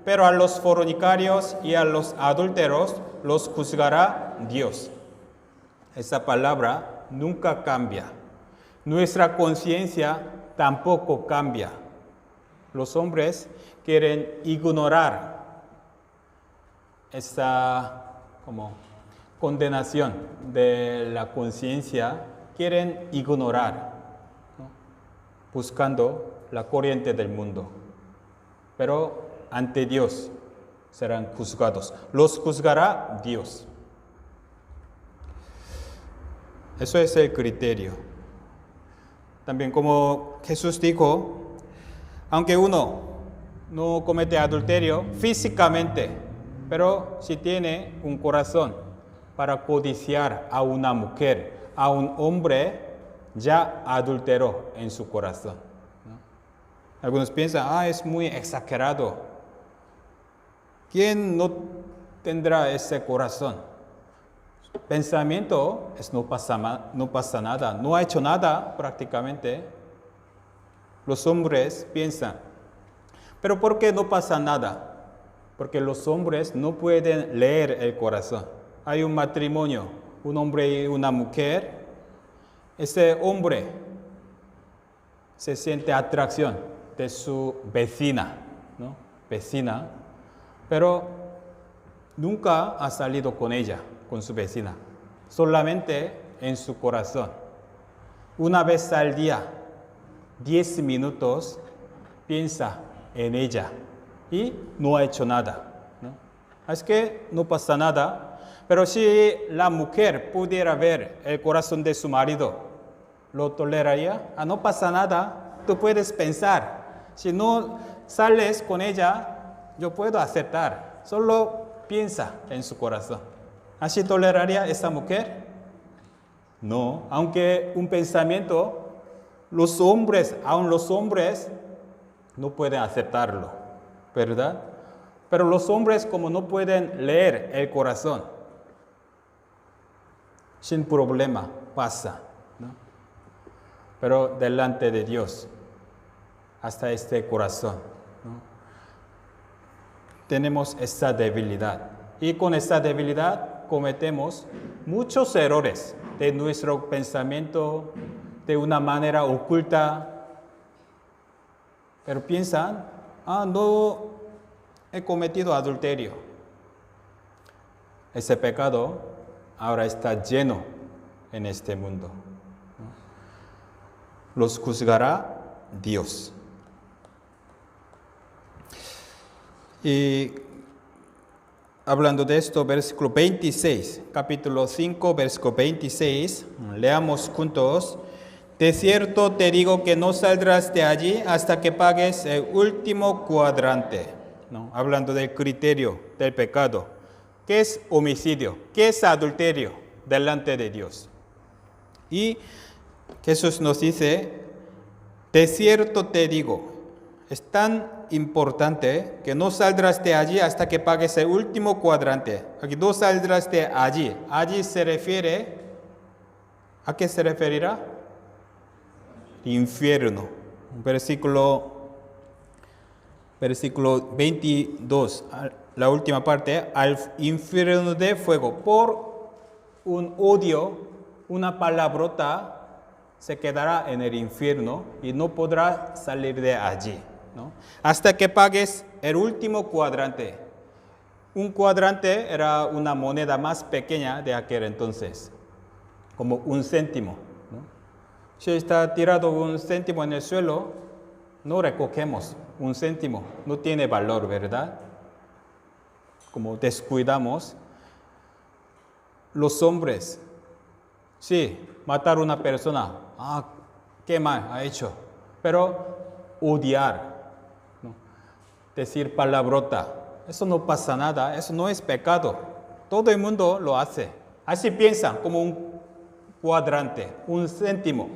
pero a los fornicarios y a los adúlteros los juzgará Dios. Esa palabra nunca cambia. Nuestra conciencia tampoco cambia. Los hombres quieren ignorar esa condenación de la conciencia, quieren ignorar, ¿no? Buscando la corriente del mundo. Pero ante Dios serán juzgados. Los juzgará Dios. Eso es el criterio. También como Jesús dijo, aunque uno no comete adulterio físicamente, pero si tiene un corazón para codiciar a una mujer, a un hombre, ya adulteró en su corazón, ¿no? Algunos piensan, es muy exagerado. ¿Quién no tendrá ese corazón? Pensamiento es no pasa nada, no ha hecho nada prácticamente. Los hombres piensan, pero ¿por qué no pasa nada? Porque los hombres no pueden leer el corazón. Hay un matrimonio, un hombre y una mujer. Ese hombre se siente atracción de su vecina, ¿no? Vecina, pero nunca ha salido con ella, con su vecina, solamente en su corazón. Una vez al día, 10 minutos, piensa en ella y no ha hecho nada, ¿no? Es que no pasa nada, pero si la mujer pudiera ver el corazón de su marido, ¿lo toleraría? No pasa nada, tú puedes pensar, si no sales con ella, yo puedo aceptar, solo piensa en su corazón. ¿Así toleraría esa mujer? No, aunque un pensamiento, aun los hombres no pueden aceptarlo, ¿verdad? Pero los hombres, como no pueden leer el corazón, sin problema pasa, ¿no? Pero delante de Dios, hasta este corazón, ¿no? Tenemos esta debilidad. Y con esta debilidad cometemos muchos errores de nuestro pensamiento de una manera oculta. Pero piensan, no he cometido adulterio. Ese pecado ahora está lleno en este mundo, ¿no? Los juzgará Dios. Y hablando de esto, versículo 26, capítulo 5, versículo 26, leamos juntos. De cierto te digo que no saldrás de allí hasta que pagues el último cuadrante, ¿no? Hablando del criterio del pecado. ¿Qué es homicidio? ¿Qué es adulterio delante de Dios? Y Jesús nos dice, de cierto te digo, es tan importante que no saldrás de allí hasta que pagues el último cuadrante. Aquí no saldrás de allí. Allí se refiere, ¿a qué se referirá? Infierno. Versículo 22, la última parte, al infierno de fuego. Por un odio, una palabrota, se quedará en el infierno y no podrá salir de allí, ¿no? Hasta que pagues el último cuadrante. Un cuadrante era una moneda más pequeña de aquel entonces, como 1 céntimo, ¿no? Si está tirado 1 céntimo en el suelo, no recogemos 1 céntimo, no tiene valor, ¿verdad? Como descuidamos, los hombres, sí, matar a una persona, qué mal ha hecho, pero odiar, ¿no? Decir palabrota, eso no pasa nada, eso no es pecado, todo el mundo lo hace, así piensan, como un cuadrante, 1 céntimo,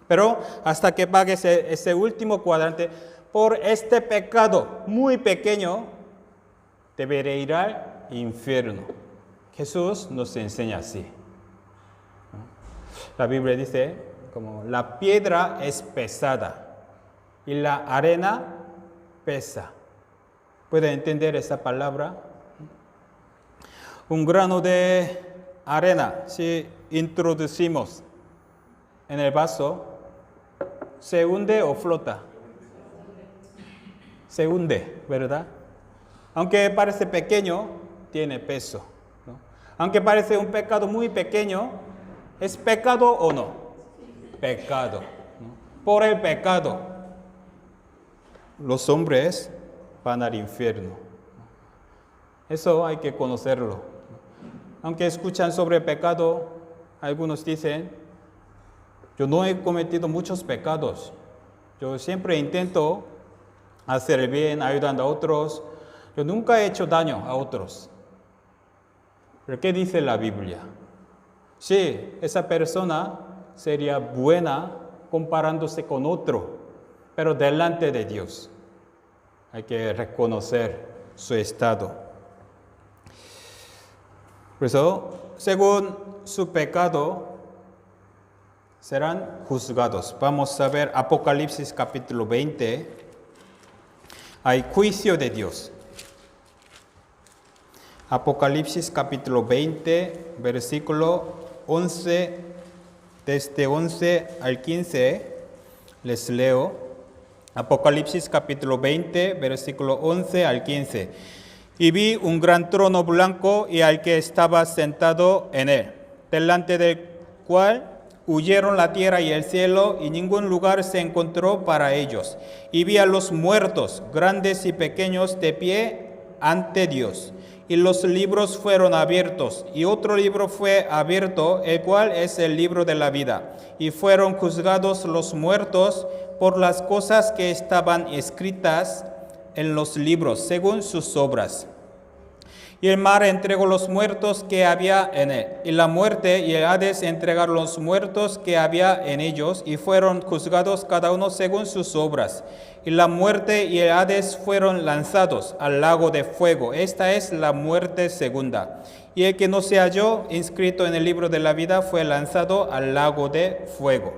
pero hasta que pagues ese último cuadrante, por este pecado muy pequeño, deberé ir al infierno. Jesús nos enseña así. La Biblia dice, como la piedra es pesada y la arena pesa. ¿Puede entender esa palabra? Un grano de arena, si introducimos en el vaso, ¿se hunde o flota? Se hunde, ¿verdad? Aunque parece pequeño, tiene peso, ¿no? Aunque parece un pecado muy pequeño, ¿es pecado o no? Pecado, ¿no? Por el pecado, los hombres van al infierno. Eso hay que conocerlo. Aunque escuchan sobre pecado, algunos dicen, yo no he cometido muchos pecados. Yo siempre intento hacer el bien, ayudando a otros. Yo nunca he hecho daño a otros. ¿Pero qué dice la Biblia? Sí, esa persona sería buena comparándose con otro, pero delante de Dios. Hay que reconocer su estado. Por eso, según su pecado, serán juzgados. Vamos a ver Apocalipsis capítulo 20. Hay juicio de Dios. Apocalipsis capítulo 20, versículo 11, desde 11 al 15, les leo. Apocalipsis capítulo 20, versículo 11 al 15. Y vi un gran trono blanco y al que estaba sentado en él, delante del cual huyeron la tierra y el cielo, y ningún lugar se encontró para ellos. Y vi a los muertos, grandes y pequeños, de pie ante Dios. Y los libros fueron abiertos, y otro libro fue abierto, el cual es el libro de la vida. Y fueron juzgados los muertos por las cosas que estaban escritas en los libros, según sus obras. Y el mar entregó los muertos que había en él, y la muerte y el Hades entregaron los muertos que había en ellos, y fueron juzgados cada uno según sus obras. Y la muerte y el Hades fueron lanzados al lago de fuego. Esta es la muerte segunda. Y el que no se halló inscrito en el libro de la vida fue lanzado al lago de fuego.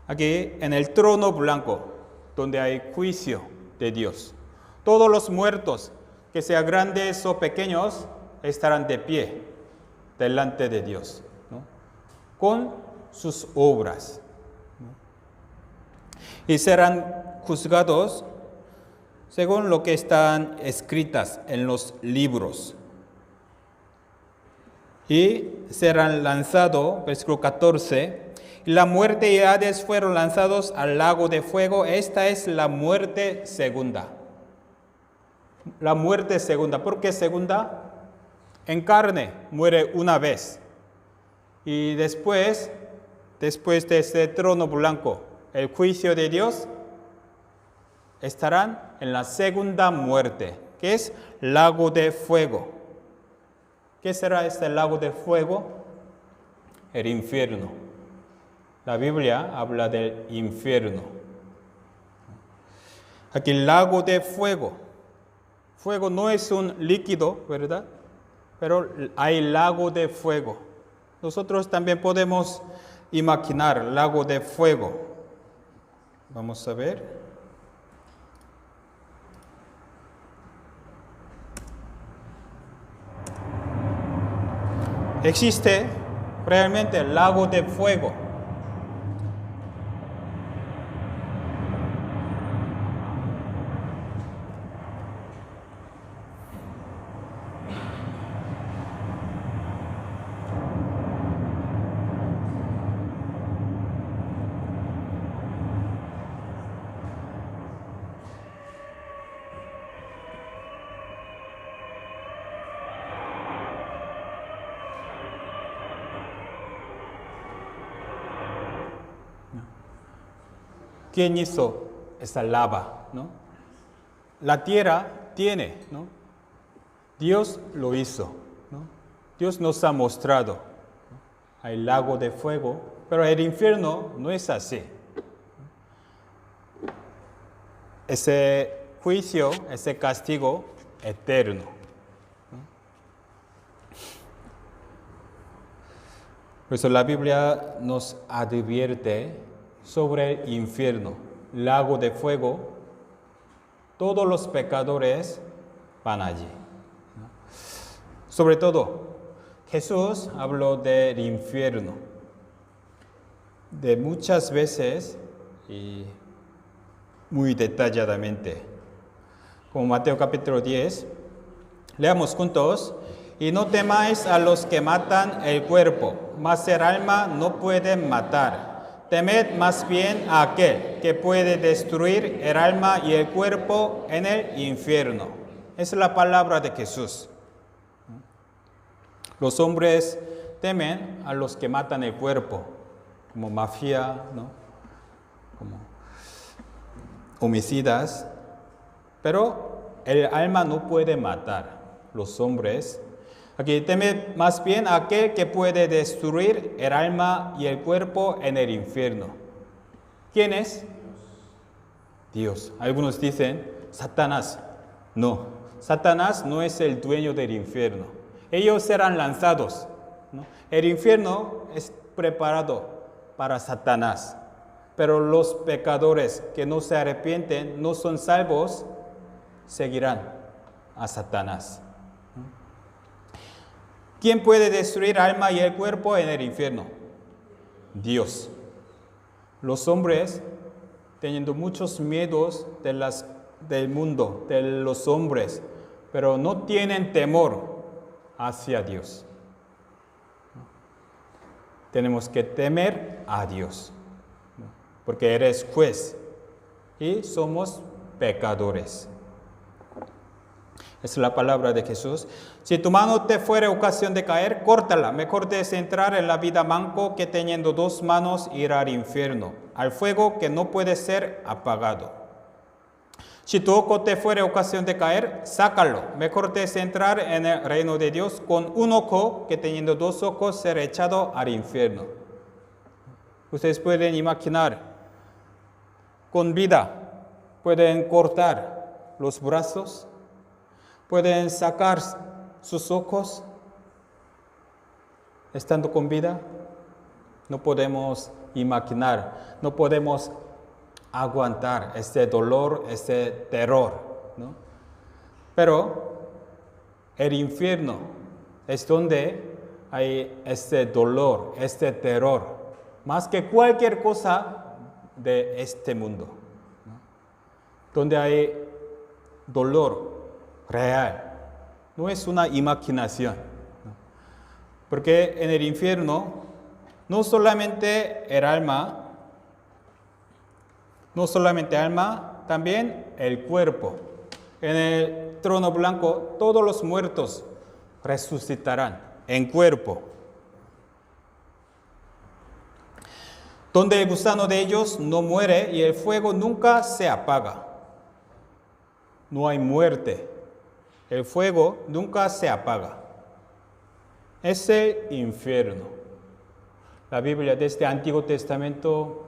Aquí en el trono blanco, donde hay juicio de Dios, todos los muertos, que sean grandes o pequeños, estarán de pie delante de Dios, ¿no? Con sus obras, ¿no? Y serán juzgados según lo que están escritas en los libros. Y serán lanzados, versículo 14, y la muerte y Hades fueron lanzados al lago de fuego. Esta es la muerte segunda. La muerte segunda. ¿Por qué segunda? En carne muere una vez. Y después de este trono blanco, el juicio de Dios, estarán en la segunda muerte, que es lago de fuego. ¿Qué será este lago de fuego? El infierno. La Biblia habla del infierno. Aquí el lago de fuego. Fuego no es un líquido, ¿verdad? Pero hay lago de fuego. Nosotros también podemos imaginar lago de fuego. Vamos a ver. Existe realmente el lago de fuego. ¿Quién hizo esa lava, no? La tierra tiene, ¿no? Dios lo hizo, ¿no? Dios nos ha mostrado, ¿no? Hay lago de fuego, pero el infierno no es así. Ese juicio, ese castigo eterno, ¿no? Por eso la Biblia nos advierte sobre el infierno, lago de fuego. Todos los pecadores van allí. Sobre todo, Jesús habló del infierno de muchas veces y muy detalladamente. Como Mateo capítulo 10, leamos juntos. Y no temáis a los que matan el cuerpo, mas el alma no pueden matar. Temed más bien a aquel que puede destruir el alma y el cuerpo en el infierno. Esa es la palabra de Jesús. Los hombres temen a los que matan el cuerpo, como mafia, ¿no? Como homicidas, pero el alma no puede matar. Los hombres aquí teme más bien a aquel que puede destruir el alma y el cuerpo en el infierno. ¿Quién es? Dios. Algunos dicen Satanás. No, Satanás no es el dueño del infierno. Ellos serán lanzados, ¿no? El infierno es preparado para Satanás, pero los pecadores que no se arrepienten, no son salvos, seguirán a Satanás. ¿Quién puede destruir alma y el cuerpo en el infierno? Dios. Los hombres, teniendo muchos miedos del mundo, de los hombres, pero no tienen temor hacia Dios. Tenemos que temer a Dios, porque eres juez y somos pecadores. Es la palabra de Jesús. Si tu mano te fuere ocasión de caer, córtala. Mejor te es entrar en la vida manco que teniendo dos manos ir al infierno, al fuego que no puede ser apagado. Si tu ojo te fuere ocasión de caer, sácalo. Mejor te es entrar en el reino de Dios con un ojo que teniendo dos ojos ser echado al infierno. Ustedes pueden imaginar, con vida, pueden cortar los brazos, pueden sacar sus ojos estando con vida. No podemos imaginar, no podemos aguantar este dolor, este terror, ¿no? Pero el infierno es donde hay este dolor, este terror, más que cualquier cosa de este mundo, ¿no? Donde hay dolor real, no es una imaginación, ¿no? Porque en el infierno no solamente el alma, también el cuerpo. En el trono blanco todos los muertos resucitarán en cuerpo. Donde el gusano de ellos no muere y el fuego nunca se apaga. No hay muerte. El fuego nunca se apaga. Es el infierno. La Biblia desde el Antiguo Testamento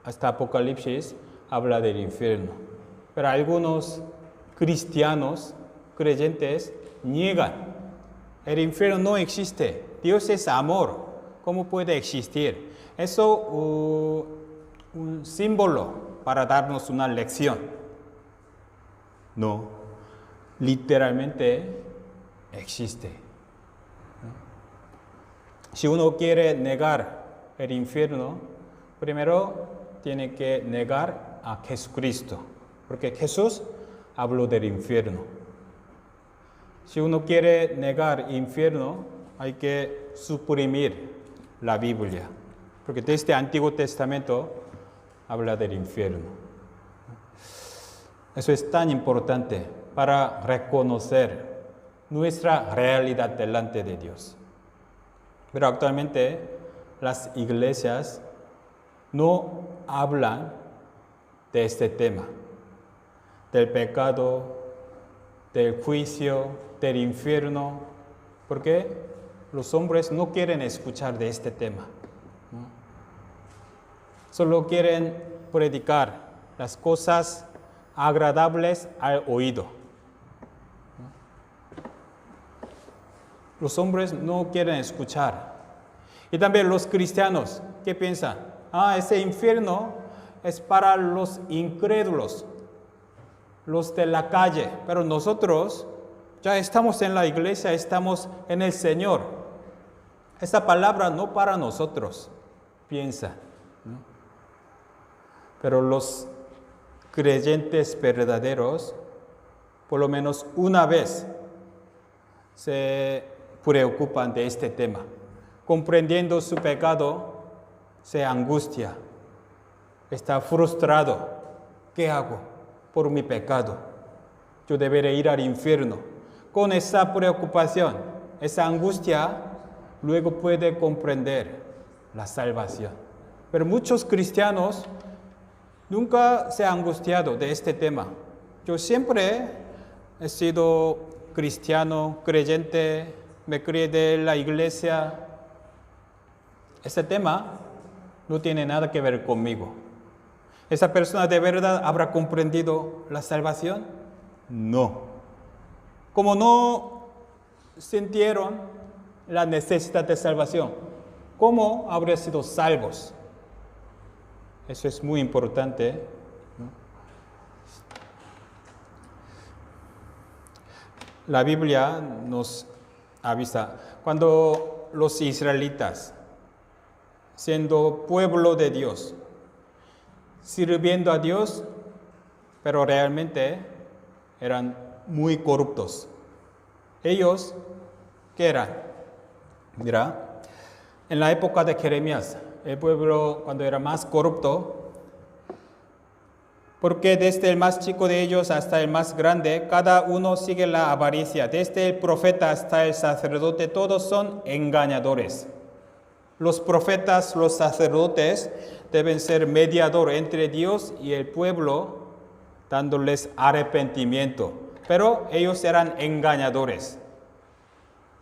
hasta Apocalipsis habla del infierno. Pero algunos cristianos, creyentes, niegan. El infierno no existe. Dios es amor. ¿Cómo puede existir? Eso un símbolo para darnos una lección. No, literalmente existe. Si uno quiere negar el infierno, primero tiene que negar a Jesucristo, porque Jesús habló del infierno. Si uno quiere negar infierno, hay que suprimir la Biblia, porque desde el Antiguo Testamento habla del infierno. Eso es tan importante para reconocer nuestra realidad delante de Dios. Pero actualmente las iglesias no hablan de este tema, del pecado, del juicio, del infierno, porque los hombres no quieren escuchar de este tema, ¿no? Solo quieren predicar las cosas agradables al oído, ¿no? Los hombres no quieren escuchar. Y también los cristianos, ¿qué piensan? Ese infierno es para los incrédulos, los de la calle, pero nosotros ya estamos en la iglesia, estamos en el Señor. Esa palabra no para nosotros, piensa, ¿no? Pero los creyentes verdaderos, por lo menos una vez, se preocupan de este tema. Comprendiendo su pecado, se angustia, está frustrado. ¿Qué hago por mi pecado? Yo deberé ir al infierno. Con esa preocupación, esa angustia, luego puede comprender la salvación. Pero muchos cristianos nunca se han angustiado de este tema. Yo siempre he sido cristiano, creyente, me crié de la iglesia. Este tema no tiene nada que ver conmigo. ¿Esa persona de verdad habrá comprendido la salvación? No. Como no sintieron la necesidad de salvación, ¿cómo habrían sido salvos? Eso es muy importante, ¿no? La Biblia nos avisa, cuando los israelitas, siendo pueblo de Dios, sirviendo a Dios, pero realmente eran muy corruptos. Ellos, ¿qué eran? Mira, en la época de Jeremías, el pueblo cuando era más corrupto, porque desde el más chico de ellos hasta el más grande, cada uno sigue la avaricia. Desde el profeta hasta el sacerdote, todos son engañadores. Los profetas, los sacerdotes, deben ser mediador entre Dios y el pueblo, dándoles arrepentimiento. Pero ellos eran engañadores.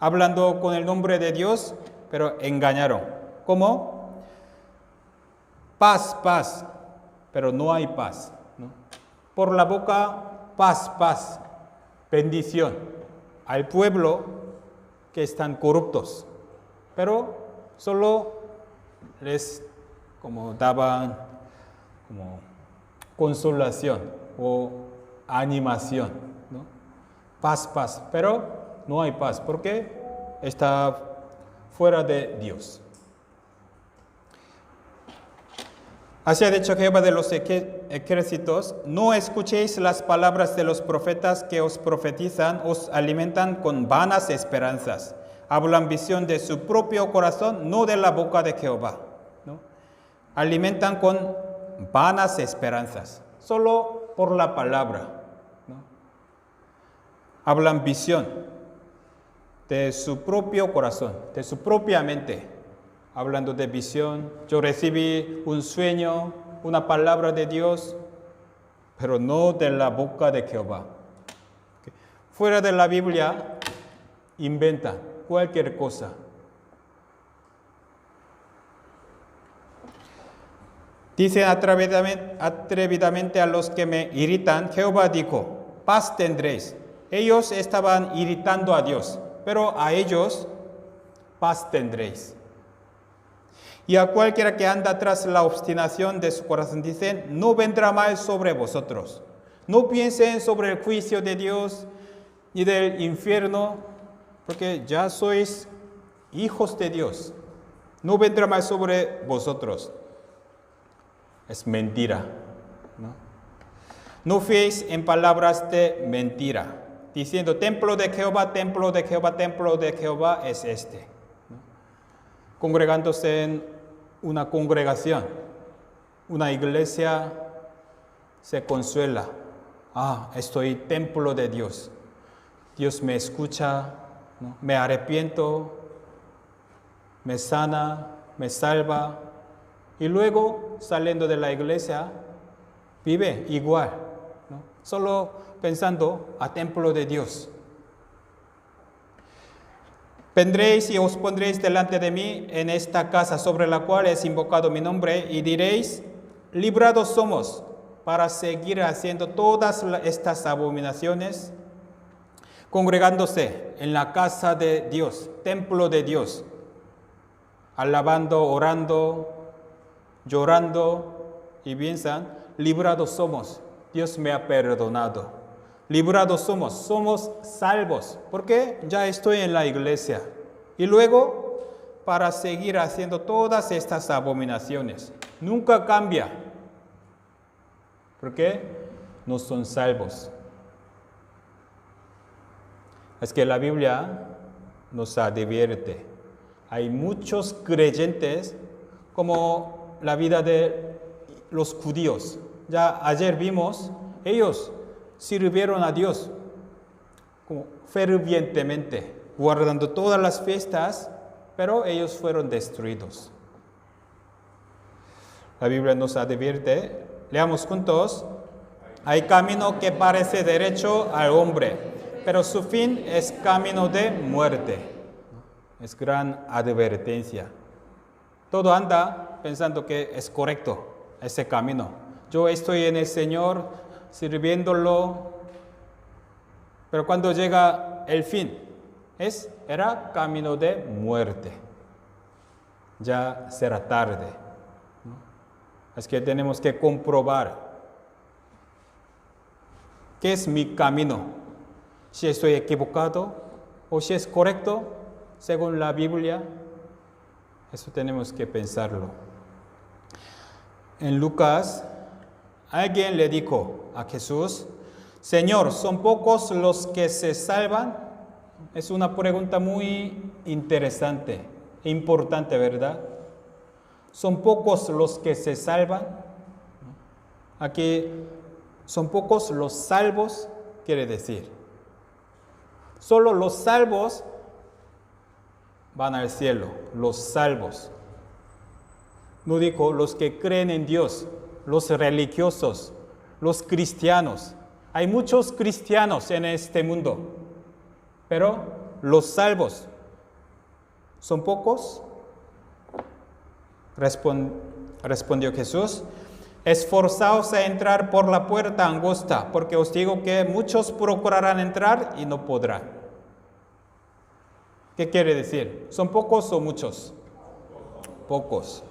Hablando con el nombre de Dios, pero engañaron. ¿Cómo? Paz, paz, pero no hay paz, ¿no? Por la boca, paz, paz, bendición al pueblo que están corruptos. Pero solo les daban consolación o animación, ¿no? Paz, paz, pero no hay paz porque está fuera de Dios. Así ha dicho Jehová de los ejércitos: no escuchéis las palabras de los profetas que os profetizan, os alimentan con vanas esperanzas. Hablan visión de su propio corazón, no de la boca de Jehová, ¿no? Alimentan con vanas esperanzas, solo por la palabra, ¿no? Hablan visión de su propio corazón, de su propia mente. Hablando de visión, yo recibí un sueño, una palabra de Dios, pero no de la boca de Jehová. Fuera de la Biblia, inventa cualquier cosa. Dice atrevidamente a los que me irritan, Jehová dijo: paz tendréis. Ellos estaban irritando a Dios, pero a ellos paz tendréis. Y a cualquiera que anda tras la obstinación de su corazón, dicen: no vendrá mal sobre vosotros. No piensen sobre el juicio de Dios ni del infierno, porque ya sois hijos de Dios. No vendrá mal sobre vosotros. Es mentira, ¿no? No fiéis en palabras de mentira, diciendo: templo de Jehová, templo de Jehová, templo de Jehová es este, ¿no? Congregándose en una congregación, una iglesia, se consuela: estoy templo de Dios. Dios me escucha, ¿no? Me arrepiento, me sana, me salva. Y luego, saliendo de la iglesia, vive igual, ¿no? Solo pensando a templo de Dios. Vendréis y os pondréis delante de mí en esta casa sobre la cual es invocado mi nombre, y diréis: librados somos para seguir haciendo todas estas abominaciones, congregándose en la casa de Dios, templo de Dios. alabando, orando, llorando y piensan, librados somos, Dios me ha perdonado. Librados somos salvos, porque ya estoy en la iglesia. Y luego, para seguir haciendo todas estas abominaciones, nunca cambia, porque no son salvos. Es que la Biblia nos advierte. Hay muchos creyentes, como la vida de los judíos. Ya ayer vimos, ellos sirvieron a Dios como fervientemente, guardando todas las fiestas, pero ellos fueron destruidos. La Biblia nos advierte, leamos juntos, hay camino que parece derecho al hombre, pero su fin es camino de muerte. Es gran advertencia. Todo anda pensando que es correcto ese camino. Yo estoy en el Señor, sirviéndolo, pero cuando llega el fin, era camino de muerte. Ya será tarde. Es que tenemos que comprobar qué es mi camino, si estoy equivocado o si es correcto según la Biblia. Eso tenemos que pensarlo. En Lucas, alguien le dijo a Jesús, Señor, ¿son pocos los que se salvan? Es una pregunta muy interesante, importante, ¿verdad? ¿Son pocos los que se salvan? Aquí, son pocos los salvos, quiere decir. Solo los salvos van al cielo, los salvos. No dijo los que creen en Dios, los religiosos, los cristianos. Hay muchos cristianos en este mundo, pero los salvos son pocos. Respondió Jesús, esforzaos a entrar por la puerta angosta, porque os digo que muchos procurarán entrar y no podrán. ¿Qué quiere decir? ¿Son pocos o muchos? Pocos.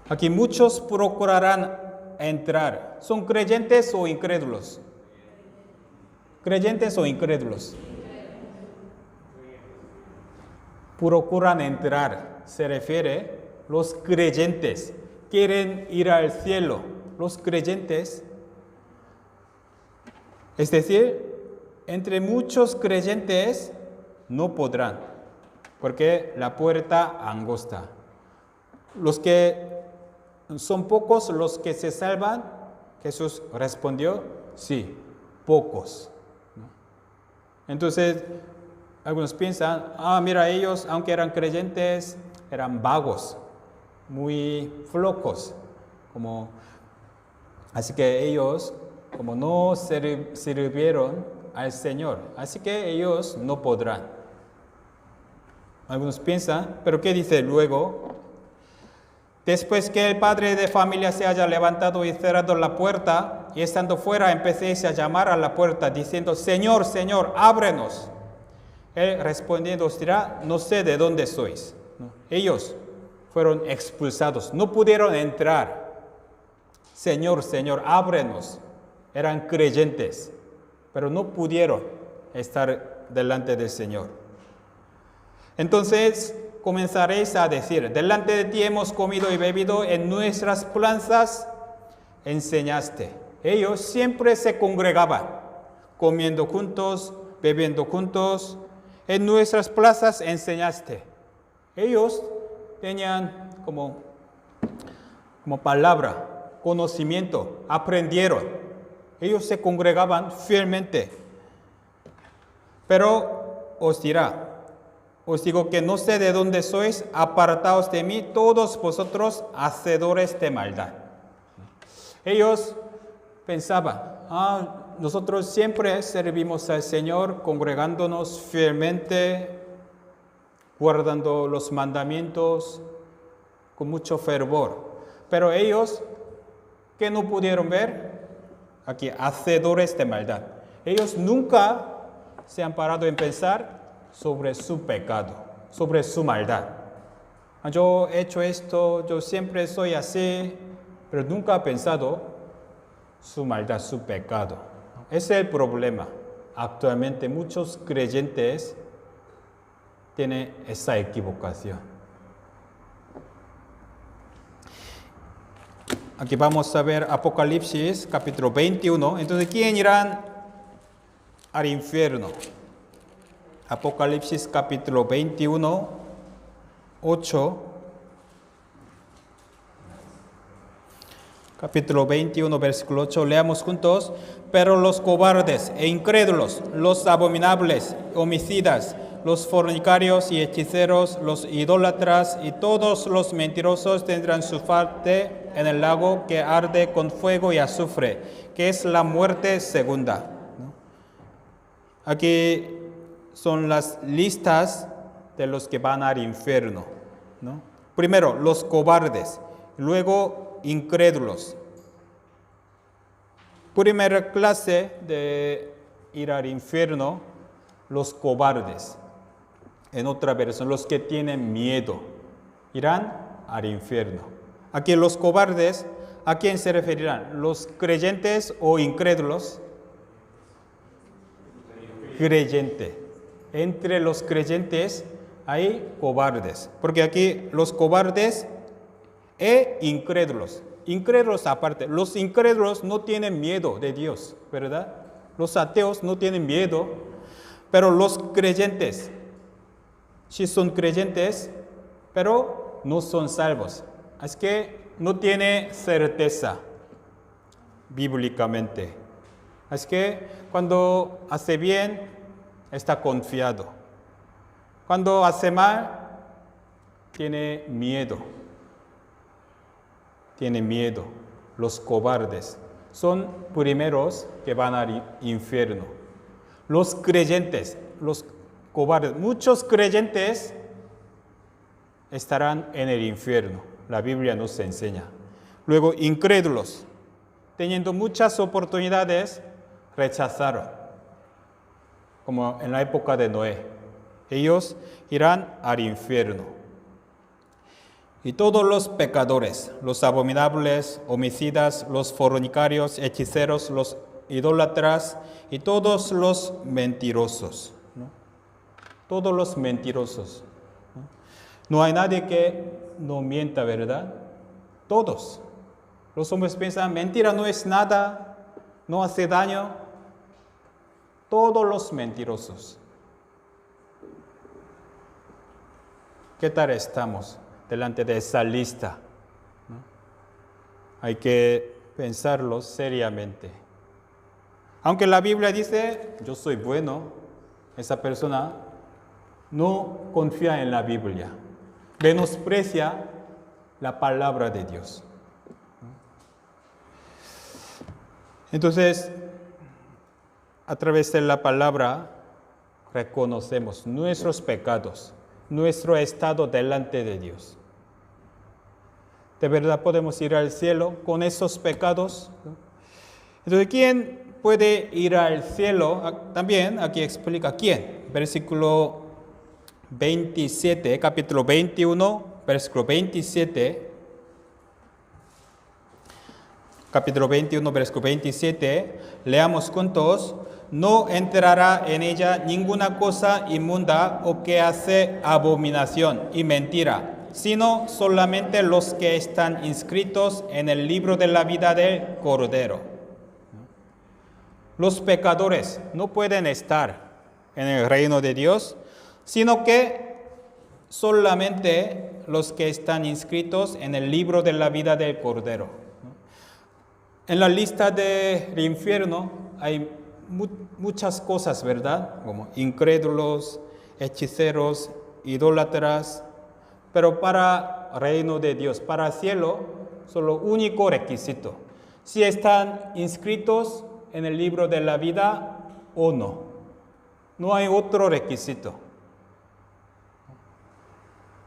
Aquí muchos procurarán entrar. ¿Son creyentes o incrédulos? ¿Creyentes o incrédulos? Procuran entrar. Se refiere los creyentes. Quieren ir al cielo. Los creyentes. Es decir, entre muchos creyentes no podrán, porque la puerta angosta. Los que son pocos los que se salvan, Jesús respondió, sí, pocos. Entonces, algunos piensan, mira, ellos, aunque eran creyentes, eran vagos, muy flojos, así que ellos, como no sirvieron al Señor, así que ellos no podrán. Algunos piensan, pero ¿qué dice luego? Después que el padre de familia se haya levantado y cerrado la puerta, y estando fuera empecéis a llamar a la puerta, diciendo, Señor, Señor, ábrenos. Él respondiendo os dirá, no sé de dónde sois. Ellos fueron expulsados, no pudieron entrar. Señor, Señor, ábrenos. Eran creyentes, pero no pudieron estar delante del Señor. Entonces comenzaréis a decir, delante de ti hemos comido y bebido, en nuestras plazas enseñaste. Ellos siempre se congregaban, comiendo juntos, bebiendo juntos, en nuestras plazas enseñaste. Ellos tenían como palabra, conocimiento, aprendieron. Ellos se congregaban fielmente. Pero os dirá, os digo que no sé de dónde sois, apartaos de mí, todos vosotros hacedores de maldad. Ellos pensaban, nosotros siempre servimos al Señor, congregándonos fielmente, guardando los mandamientos con mucho fervor. Pero ellos, ¿qué no pudieron ver? Aquí, hacedores de maldad. Ellos nunca se han parado en pensar sobre su pecado. sobre su maldad. Yo he hecho esto, yo siempre soy así, pero nunca ha pensado su maldad, su pecado. Ese es el problema. Actualmente muchos creyentes tienen esa equivocación. Aquí vamos a ver Apocalipsis capítulo 21. Entonces, ¿quién irán al infierno? Apocalipsis capítulo 21, 8. Capítulo 21, versículo 8. Leamos juntos. Pero los cobardes e incrédulos, los abominables, homicidas, los fornicarios y hechiceros, los idólatras y todos los mentirosos tendrán su parte en el lago que arde con fuego y azufre, que es la muerte segunda. Aquí son las listas de los que van al infierno, ¿no? Primero, los cobardes, luego incrédulos. Primera clase de ir al infierno, los cobardes. En otra versión, los que tienen miedo irán al infierno. Aquí los cobardes, ¿a quién se referirán? ¿Los creyentes o incrédulos? Creyente. Entre los creyentes hay cobardes, porque aquí los cobardes e incrédulos. Incrédulos aparte. Los incrédulos no tienen miedo de Dios, ¿verdad? Los ateos no tienen miedo, pero los creyentes sí son creyentes, pero no son salvos. Es que no tiene certeza bíblicamente. Es que cuando hace bien, está confiado. Cuando hace mal, tiene miedo. Tiene miedo. Los cobardes son primeros que van al infierno. Los creyentes, los cobardes, muchos creyentes estarán en el infierno. La Biblia nos enseña. Luego, incrédulos, teniendo muchas oportunidades, rechazaron, como en la época de Noé. Ellos irán al infierno. Y todos los pecadores, los abominables, homicidas, los fornicarios, hechiceros, los idólatras y todos los mentirosos, ¿no? Todos los mentirosos. No hay nadie que no mienta, ¿verdad? Todos. Los hombres piensan, mentira no es nada, no hace daño. Todos los mentirosos. ¿Qué tal estamos delante de esa lista? ¿No? Hay que pensarlo seriamente. Aunque la Biblia dice, yo soy bueno, esa persona no confía en la Biblia. Menosprecia la palabra de Dios. Entonces, a través de la palabra reconocemos nuestros pecados, nuestro estado delante de Dios. ¿De verdad podemos ir al cielo con esos pecados? Entonces, ¿quién puede ir al cielo? También aquí explica quién. Versículo 27, capítulo 21, versículo 27. Capítulo 21, versículo 27. Leamos juntos. No entrará en ella ninguna cosa inmunda o que hace abominación y mentira, sino solamente los que están inscritos en el libro de la vida del Cordero. Los pecadores no pueden estar en el reino de Dios, sino que solamente los que están inscritos en el libro de la vida del Cordero. En la lista del infierno hay muchas cosas, ¿verdad? Como incrédulos, hechiceros, idólatras, pero para el reino de Dios, para el cielo, solo único requisito: si están inscritos en el libro de la vida o no. No hay otro requisito.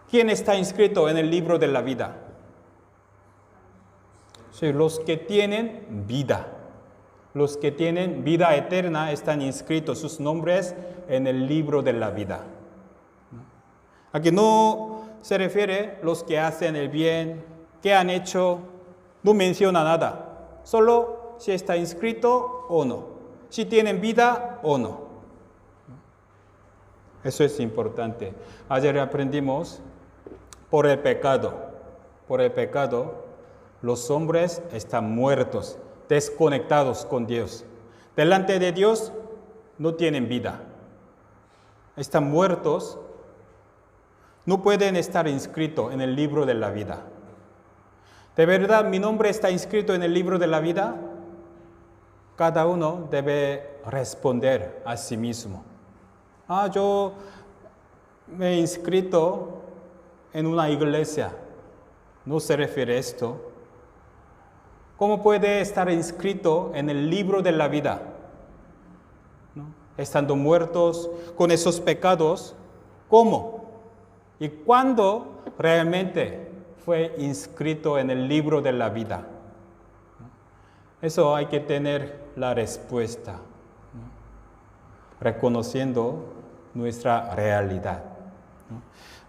¿Quién está inscrito en el libro de la vida? Sí, los que tienen vida. Los que tienen vida eterna están inscritos sus nombres en el libro de la vida. Aquí no se refiere a los que hacen el bien, que han hecho, no menciona nada. Solo si está inscrito o no, si tienen vida o no. Eso es importante. Ayer aprendimos por el pecado. Por el pecado, los hombres están muertos, desconectados con Dios. Delante de Dios no tienen vida. Están muertos, no pueden estar inscritos en el libro de la vida. ¿De verdad mi nombre está inscrito en el libro de la vida? Cada uno debe responder a sí mismo. Yo me he inscrito en una iglesia. No se refiere a esto. ¿Cómo puede estar inscrito en el libro de la vida? ¿No? Estando muertos con esos pecados, ¿cómo? ¿Y cuándo realmente fue inscrito en el libro de la vida? Eso hay que tener la respuesta, ¿no? Reconociendo nuestra realidad, ¿no?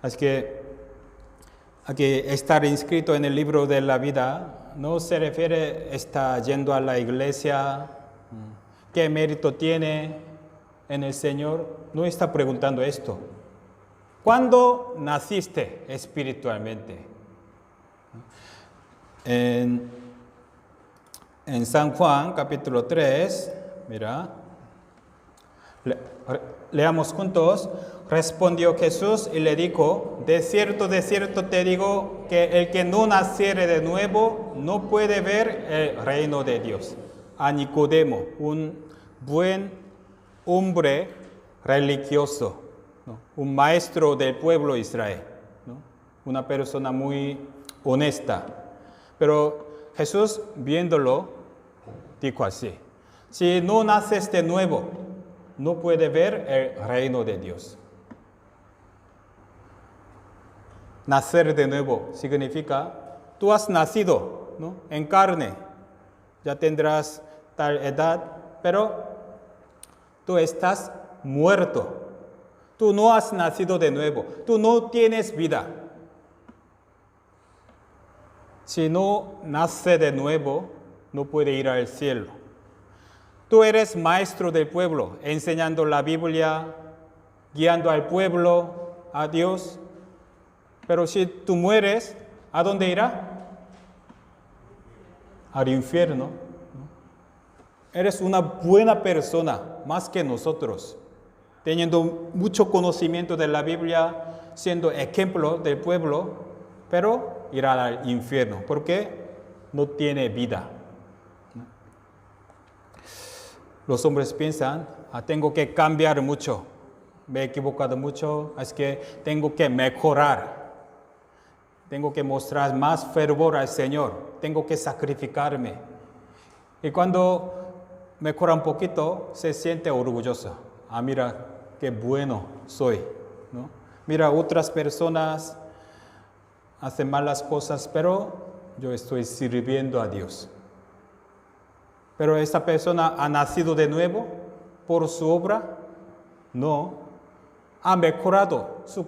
Así que aquí estar inscrito en el libro de la vida no se refiere a estar yendo a la iglesia, qué mérito tiene en el Señor. No está preguntando esto. ¿Cuándo naciste espiritualmente? En San Juan, capítulo 3, mira, leamos juntos. Respondió Jesús y le dijo, de cierto te digo, que el que no naciere de nuevo no puede ver el reino de Dios. A Nicodemo, un buen hombre religioso, ¿no? Un maestro del pueblo de Israel, ¿no? Una persona muy honesta. Pero Jesús, viéndolo, dijo así, si no naces de nuevo, no puede ver el reino de Dios. Nacer de nuevo significa, tú has nacido, ¿no? En carne, ya tendrás tal edad, pero tú estás muerto. Tú no has nacido de nuevo, tú no tienes vida. Si no nace de nuevo, no puede ir al cielo. Tú eres maestro del pueblo, enseñando la Biblia, guiando al pueblo, a Dios. Pero si tú mueres, ¿a dónde irá? Al infierno. Eres una buena persona, más que nosotros, teniendo mucho conocimiento de la Biblia, siendo ejemplo del pueblo, pero irá al infierno, porque no tiene vida. Los hombres piensan, tengo que cambiar mucho, me he equivocado mucho, es que tengo que mejorar. Tengo que mostrar más fervor al Señor. Tengo que sacrificarme. Y cuando mejora un poquito, se siente orgulloso. Mira qué bueno soy, ¿no? Mira, otras personas hacen malas cosas, pero yo estoy sirviendo a Dios. Pero esta persona ha nacido de nuevo por su obra. No. Ha mejorado su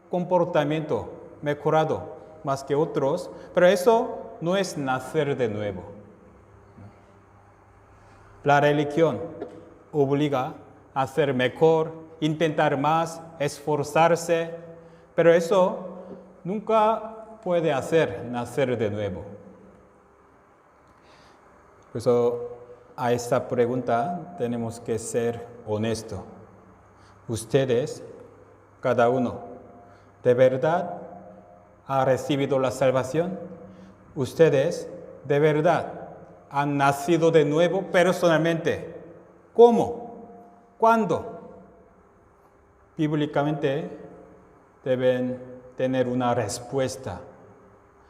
comportamiento. Mejorado más que otros, pero eso no es nacer de nuevo. La religión obliga a ser mejor, intentar más, esforzarse, pero eso nunca puede hacer nacer de nuevo. Por eso a esta pregunta tenemos que ser honestos. Ustedes, cada uno, ¿de verdad ha recibido la salvación? Ustedes de verdad han nacido de nuevo personalmente. ¿Cómo? ¿Cuándo? Bíblicamente deben tener una respuesta.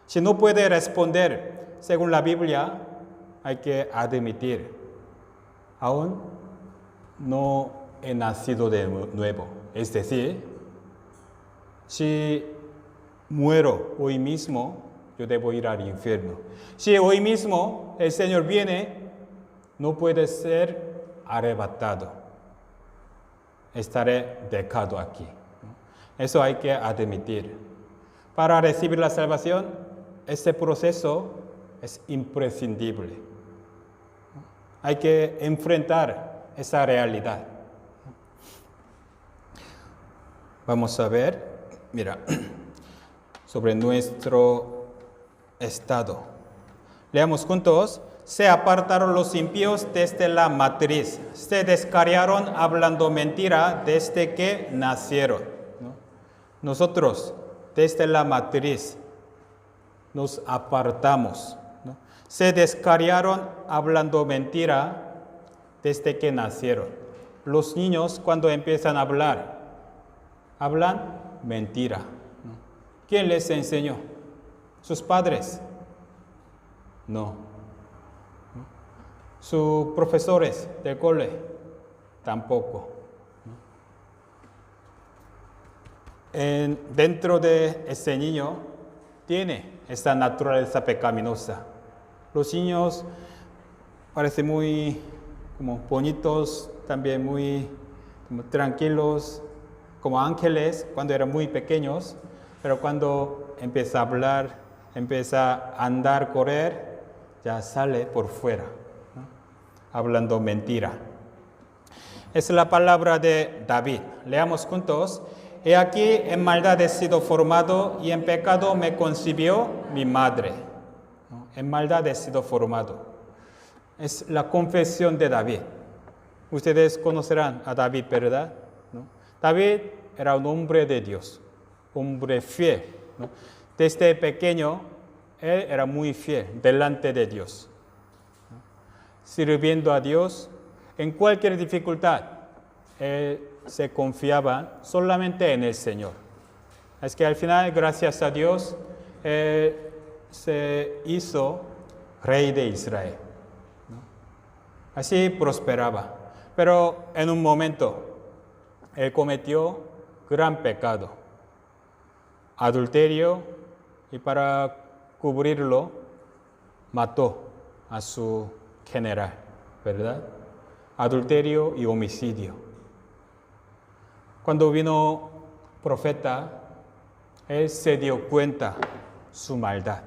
Si no puede responder según la Biblia, hay que admitir, aún no he nacido de nuevo. Es decir, si muero hoy mismo, yo debo ir al infierno. Si hoy mismo el Señor viene, no puede ser arrebatado. Estaré dejado aquí. Eso hay que admitir. Para recibir la salvación, ese proceso es imprescindible. Hay que enfrentar esa realidad. Vamos a ver, mira, sobre nuestro estado. Leamos juntos. Se apartaron los impíos desde la matriz, se descarriaron hablando mentira desde que nacieron. Nosotros, desde la matriz, nos apartamos. Se descarriaron hablando mentira desde que nacieron. Los niños, cuando empiezan a hablar, hablan mentira. ¿Quién les enseñó? ¿Sus padres? No. ¿Sus profesores del cole? Tampoco. Dentro de ese niño tiene esa naturaleza pecaminosa. Los niños parecen muy como bonitos, también muy como tranquilos, como ángeles cuando eran muy pequeños, pero cuando empieza a hablar, empieza a andar, correr, ya sale por fuera, ¿no? Hablando mentira. Es la palabra de David. Leamos juntos. He aquí, en maldad he sido formado y en pecado me concibió mi madre. ¿No? En maldad he sido formado. Es la confesión de David. Ustedes conocerán a David, ¿verdad? ¿No? David era un hombre de Dios, hombre fiel, ¿no? Desde pequeño, él era muy fiel delante de Dios, ¿no? Sirviendo a Dios en cualquier dificultad. Él se confiaba solamente en el Señor. Es que al final, gracias a Dios, él se hizo rey de Israel, ¿no? Así prosperaba. Pero en un momento, él cometió gran pecado, adulterio, y para cubrirlo, mató a su general, ¿verdad? Adulterio y homicidio. Cuando vino profeta, él se dio cuenta su maldad.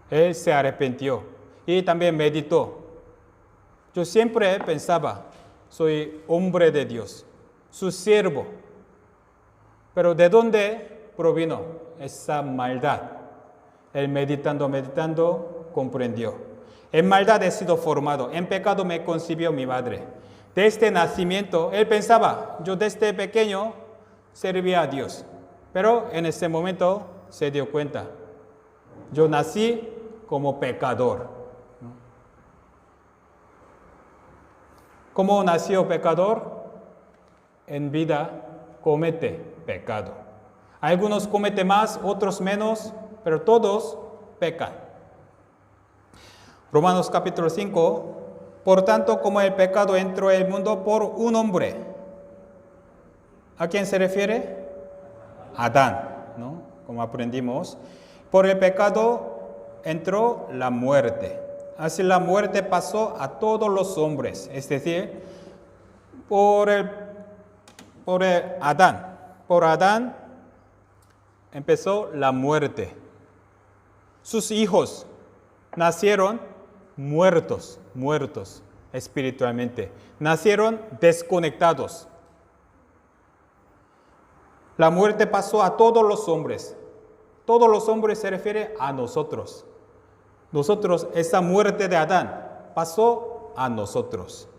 Él se arrepintió y también meditó. Yo siempre pensaba, soy hombre de Dios, su siervo. Pero ¿de dónde provino esa maldad? Él meditando, comprendió. En maldad he sido formado, en pecado me concibió mi madre. Desde nacimiento, él pensaba, yo desde pequeño servía a Dios. Pero en ese momento se dio cuenta, yo nací como pecador. ¿Cómo nació pecador? En vida comete pecado. Algunos cometen más, otros menos, pero todos pecan. Romanos capítulo 5. Por tanto, como el pecado entró en el mundo por un hombre. ¿A quién se refiere? Adán, ¿no? Como aprendimos. Por el pecado entró la muerte. Así la muerte pasó a todos los hombres. Es decir, por Adán empezó la muerte. Sus hijos nacieron muertos espiritualmente. Nacieron desconectados. La muerte pasó a todos los hombres. Todos los hombres se refiere a nosotros. Nosotros, esa muerte de Adán pasó a nosotros.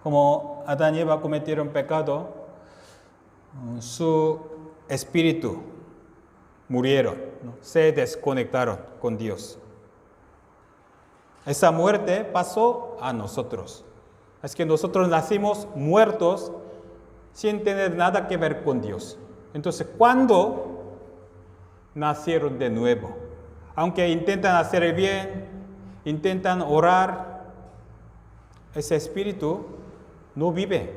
Como Adán y Eva cometieron pecado, su espíritu murieron, ¿no? Se desconectaron con Dios. Esa muerte pasó a nosotros. Es que nosotros nacimos muertos sin tener nada que ver con Dios. Entonces, ¿cuándo nacieron de nuevo? Aunque intentan hacer el bien, intentan orar, ese espíritu no vive.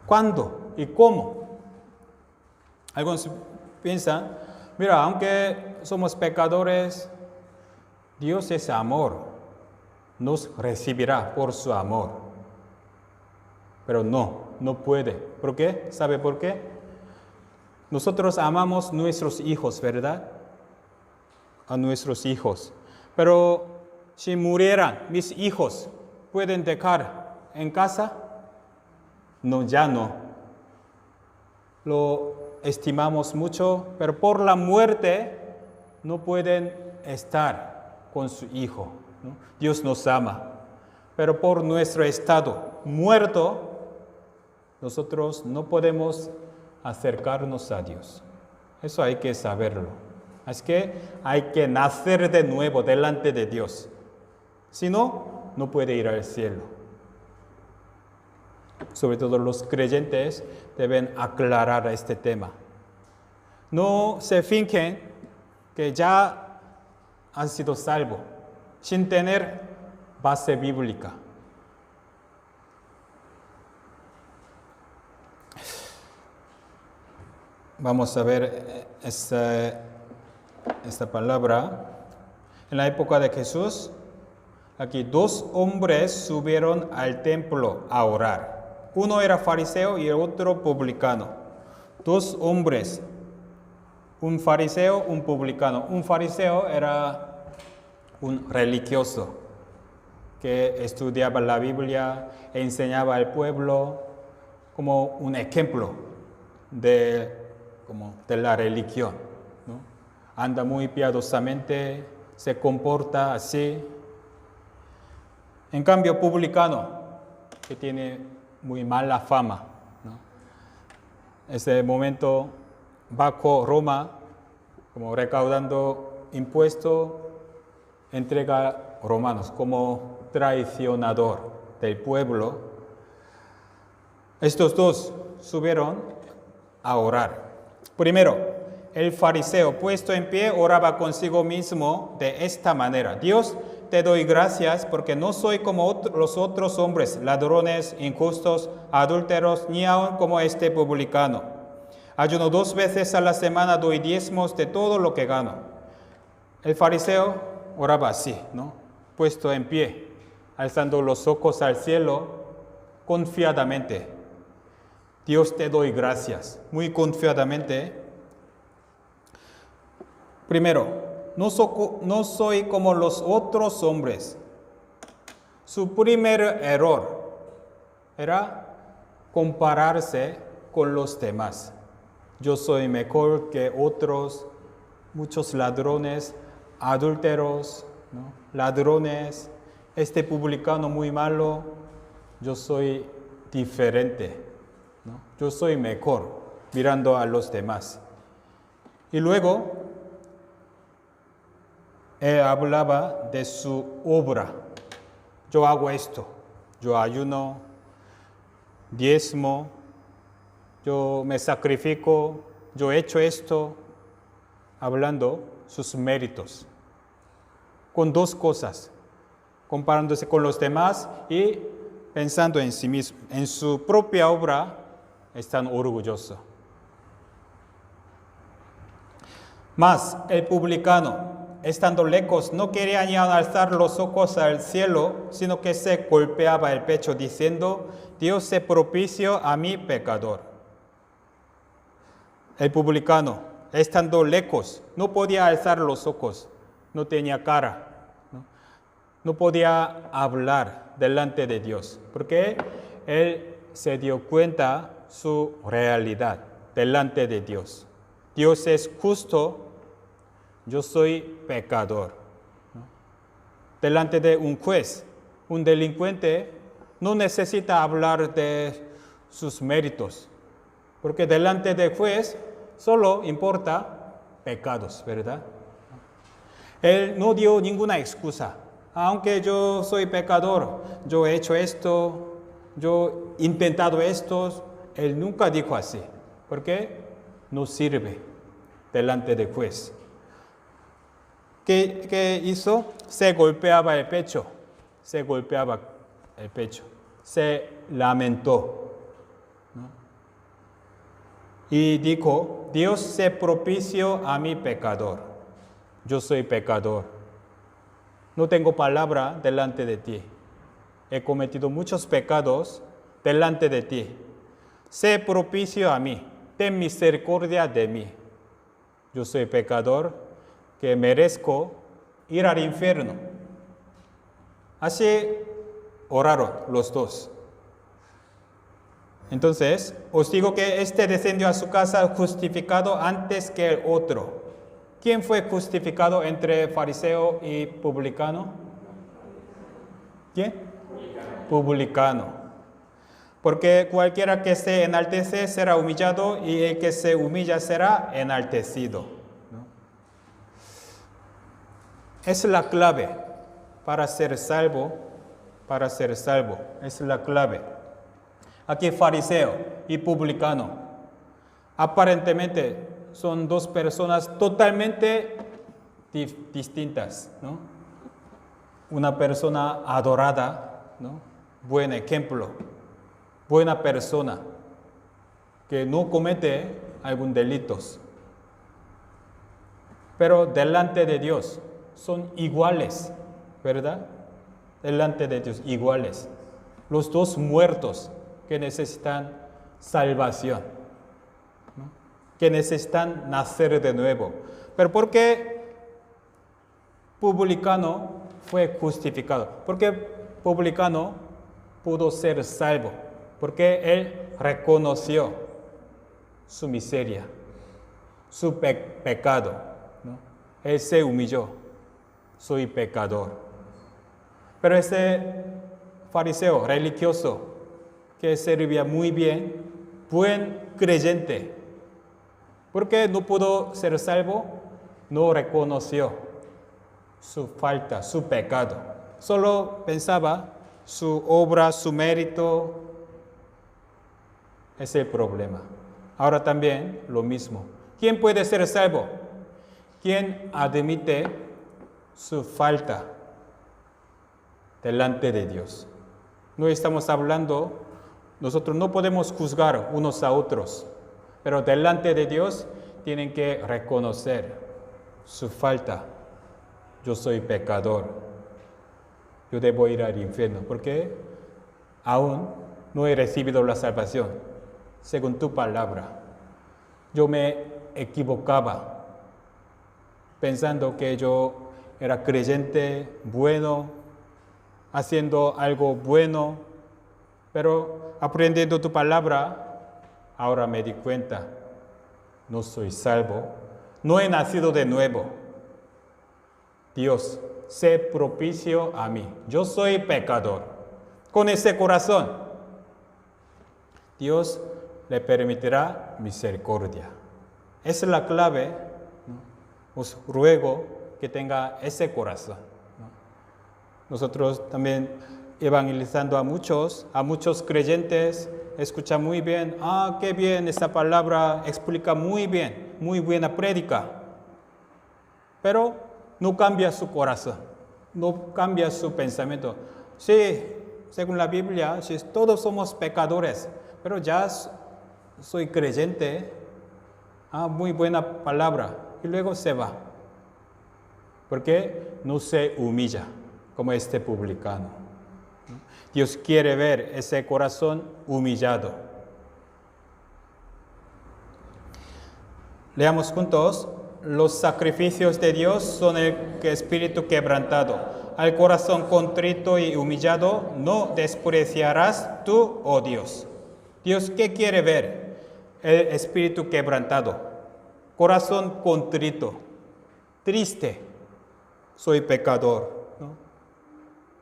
¿Cuándo y cómo? Algunos piensan, mira, aunque somos pecadores, Dios es amor, nos recibirá por su amor. Pero no puede. ¿Por qué? ¿Sabe por qué? Nosotros amamos nuestros hijos, ¿verdad? A nuestros hijos. Pero si murieran mis hijos, ¿pueden dejar en casa? No, ya no. Lo estimamos mucho, pero por la muerte no pueden estar con su hijo, ¿no? Dios nos ama, pero por nuestro estado muerto, nosotros no podemos acercarnos a Dios. Eso hay que saberlo. Así que hay que nacer de nuevo delante de Dios. Si no, no puede ir al cielo. Sobre todo los creyentes deben aclarar este tema. No se fingen que ya han sido salvos sin tener base bíblica. Vamos a ver esta palabra. En la época de Jesús, aquí 2 hombres subieron al templo a orar. Uno era fariseo y el otro publicano. 2 hombres, un fariseo, un publicano. Un fariseo era un religioso que estudiaba la Biblia e enseñaba al pueblo como un ejemplo de la religión, ¿no? Anda muy piadosamente, se comporta así. En cambio, publicano, que tiene muy mala fama, ¿no? Ese momento bajo Roma, como recaudando impuestos, entrega a romanos como traicionador del pueblo. Estos 2 subieron a orar. Primero, el fariseo puesto en pie oraba consigo mismo de esta manera: Dios, te doy gracias porque no soy como los otros hombres, ladrones, injustos, adúlteros, ni aun como este publicano. Ayuno 2 veces a la semana, doy diezmos de todo lo que gano. El fariseo oraba así, ¿no? Puesto en pie, alzando los ojos al cielo, confiadamente. Dios, te doy gracias, muy confiadamente. Primero, no soy como los otros hombres. Su primer error era compararse con los demás. Yo soy mejor que otros, muchos ladrones, adúlteros, ¿no? Ladrones, este publicano muy malo, yo soy diferente, ¿no? Yo soy mejor, mirando a los demás. Y luego, él hablaba de su obra. Yo hago esto, yo ayuno, diezmo, yo me sacrifico, yo he hecho esto, hablando sus méritos. Con 2 cosas, comparándose con los demás y pensando en sí mismo. En su propia obra, están orgullosos. Mas el publicano, estando lejos, no quería ni alzar los ojos al cielo, sino que se golpeaba el pecho diciendo: Dios se propicio a mi pecador. El publicano, estando lejos, no podía alzar los ojos, no tenía cara, no podía hablar delante de Dios, porque él se dio cuenta su realidad delante de Dios. Dios es justo, yo soy pecador. Delante de un juez, un delincuente no necesita hablar de sus méritos, porque delante del juez solo importa pecados, ¿verdad? Él no dio ninguna excusa. Aunque yo soy pecador, yo he hecho esto, yo he intentado esto, él nunca dijo así, porque no sirve delante del juez. ¿Qué hizo? Se golpeaba el pecho, se lamentó, ¿no? Y dijo: Dios se propició a mi pecador, yo soy pecador, no tengo palabra delante de ti, he cometido muchos pecados delante de ti. Sé propicio a mí, ten misericordia de mí. Yo soy pecador que merezco ir al infierno. Así oraron los dos. Entonces, os digo que este descendió a su casa justificado antes que el otro. ¿Quién fue justificado entre fariseo y publicano? ¿Quién? Publicano. Porque cualquiera que se enaltece será humillado y el que se humilla será enaltecido. ¿No? Es la clave para ser salvo, es la clave. Aquí fariseo y publicano, aparentemente son dos personas totalmente distintas, ¿no? Una persona adorada, ¿no? Buen ejemplo, buena persona, que no comete algún delitos. Pero delante de Dios son iguales, ¿verdad? Delante de Dios iguales. Los dos muertos que necesitan salvación, ¿no? Que necesitan nacer de nuevo. Pero ¿por qué publicano fue justificado? Porque publicano pudo ser salvo, porque él reconoció su miseria, su pecado, ¿no? Él se humilló, soy pecador. Pero ese fariseo religioso que servía muy bien, buen creyente, porque no pudo ser salvo, no reconoció su falta, su pecado. Solo pensaba su obra, su mérito. Es el problema. Ahora también lo mismo. ¿Quién puede ser salvo? ¿Quién admite su falta delante de Dios? No estamos hablando, nosotros no podemos juzgar unos a otros, pero delante de Dios tienen que reconocer su falta. Yo soy pecador. Yo debo ir al infierno porque aún no he recibido la salvación, según tu palabra. Yo me equivocaba pensando que yo era creyente bueno, haciendo algo bueno, pero aprendiendo tu palabra, ahora me di cuenta, no soy salvo, no he nacido de nuevo. Dios, sé propicio a mí. Yo soy pecador. Con ese corazón, Dios le permitirá misericordia. Esa es la clave, ¿no? Os ruego que tenga ese corazón, ¿no? Nosotros también evangelizando a muchos creyentes, escucha muy bien, qué bien, esta palabra explica muy bien, muy buena prédica, pero no cambia su corazón, no cambia su pensamiento. Sí, según la Biblia, sí, todos somos pecadores, pero ya soy creyente, muy buena palabra, y luego se va, porque no se humilla como este publicano. Dios quiere ver ese corazón humillado. Leamos juntos. Los sacrificios de Dios son el espíritu quebrantado. Al corazón contrito y humillado no despreciarás tú, oh Dios. Dios, ¿qué quiere ver? El espíritu quebrantado. Corazón contrito. Triste. Soy pecador, ¿no?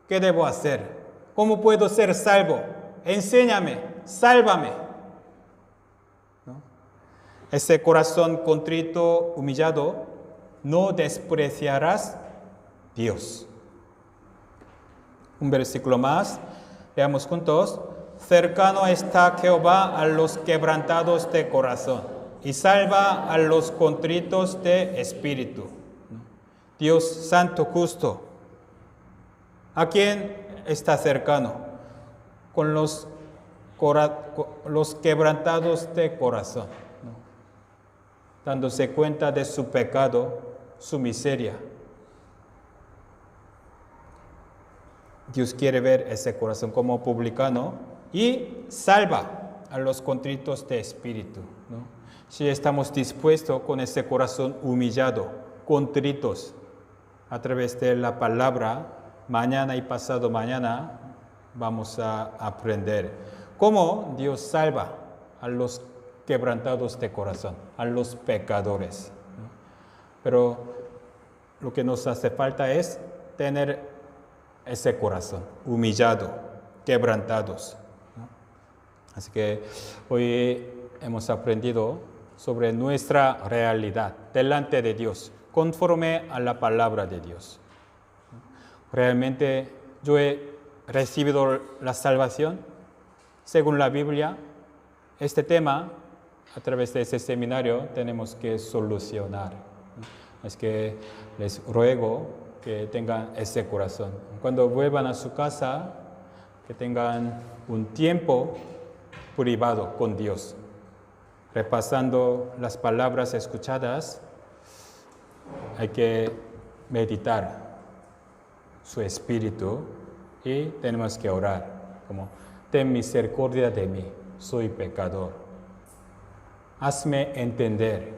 ¿Qué debo hacer? ¿Cómo puedo ser salvo? Enséñame, sálvame, ¿no? Ese corazón contrito, humillado, no despreciarás Dios. Un versículo más, veamos juntos. Cercano está Jehová a los quebrantados de corazón y salva a los contritos de espíritu. Dios santo, justo. ¿A quién está cercano? Con los quebrantados de corazón, ¿no? Dándose cuenta de su pecado, su miseria. Dios quiere ver ese corazón como publicano. y salva a los contritos de espíritu, ¿no? Si estamos dispuestos con ese corazón humillado, contritos, a través de la palabra, mañana y pasado mañana vamos a aprender cómo Dios salva a los quebrantados de corazón, a los pecadores, ¿no? Pero lo que nos hace falta es tener ese corazón humillado, quebrantados, ¿no? Así que hoy hemos aprendido sobre nuestra realidad delante de Dios, conforme a la palabra de Dios. ¿Realmente yo he recibido la salvación según la Biblia? Este tema, a través de ese seminario, tenemos que solucionar. Es que les ruego que tengan ese corazón. Cuando vuelvan a su casa, que tengan un tiempo privado con Dios, repasando las palabras escuchadas. Hay que meditar su espíritu y tenemos que orar, como, ten misericordia de mí, soy pecador. Hazme entender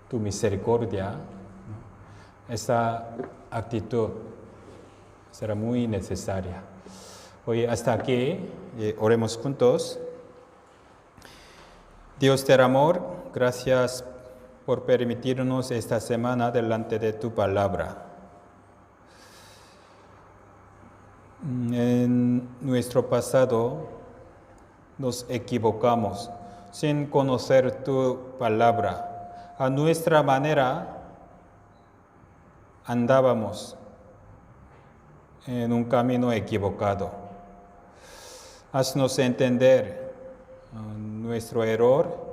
tu misericordia, ¿no? Esa actitud será muy necesaria. Hoy hasta aquí, oremos juntos. Dios del amor, gracias por permitirnos esta semana delante de tu palabra. En nuestro pasado nos equivocamos sin conocer tu palabra. A nuestra manera andábamos en un camino equivocado. Haznos entender nuestro error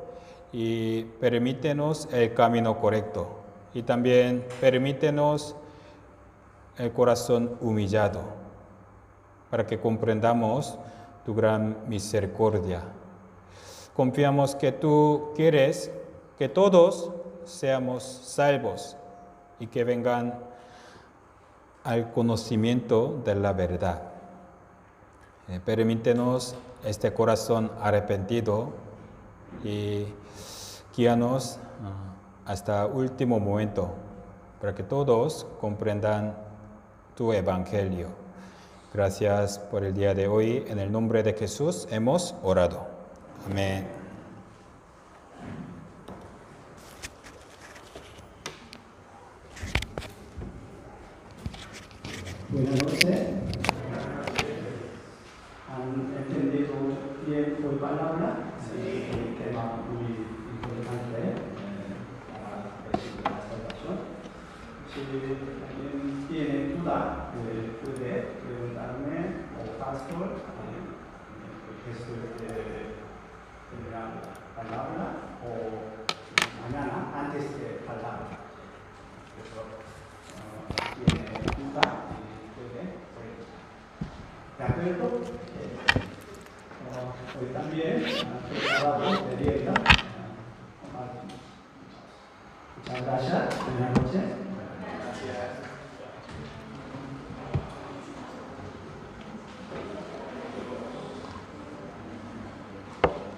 y permítenos el camino correcto. Y también permítenos el corazón humillado para que comprendamos tu gran misericordia. Confiamos que tú quieres que todos seamos salvos y que vengan al conocimiento de la verdad. Permítenos este corazón arrepentido y guíanos hasta el último momento para que todos comprendan tu evangelio. Gracias por el día de hoy. En el nombre de Jesús hemos orado. Amén. Buenas noches. ¿Han entendido bien mi palabra? Sí. Un tema muy importante para la salvación. Si alguien tiene duda, puede preguntarme al pastor después de la palabra o mañana antes de palabra. Tiene duda. ¿De acuerdo? Hoy también preparado de dieta. Muchas gracias. Buenas noches.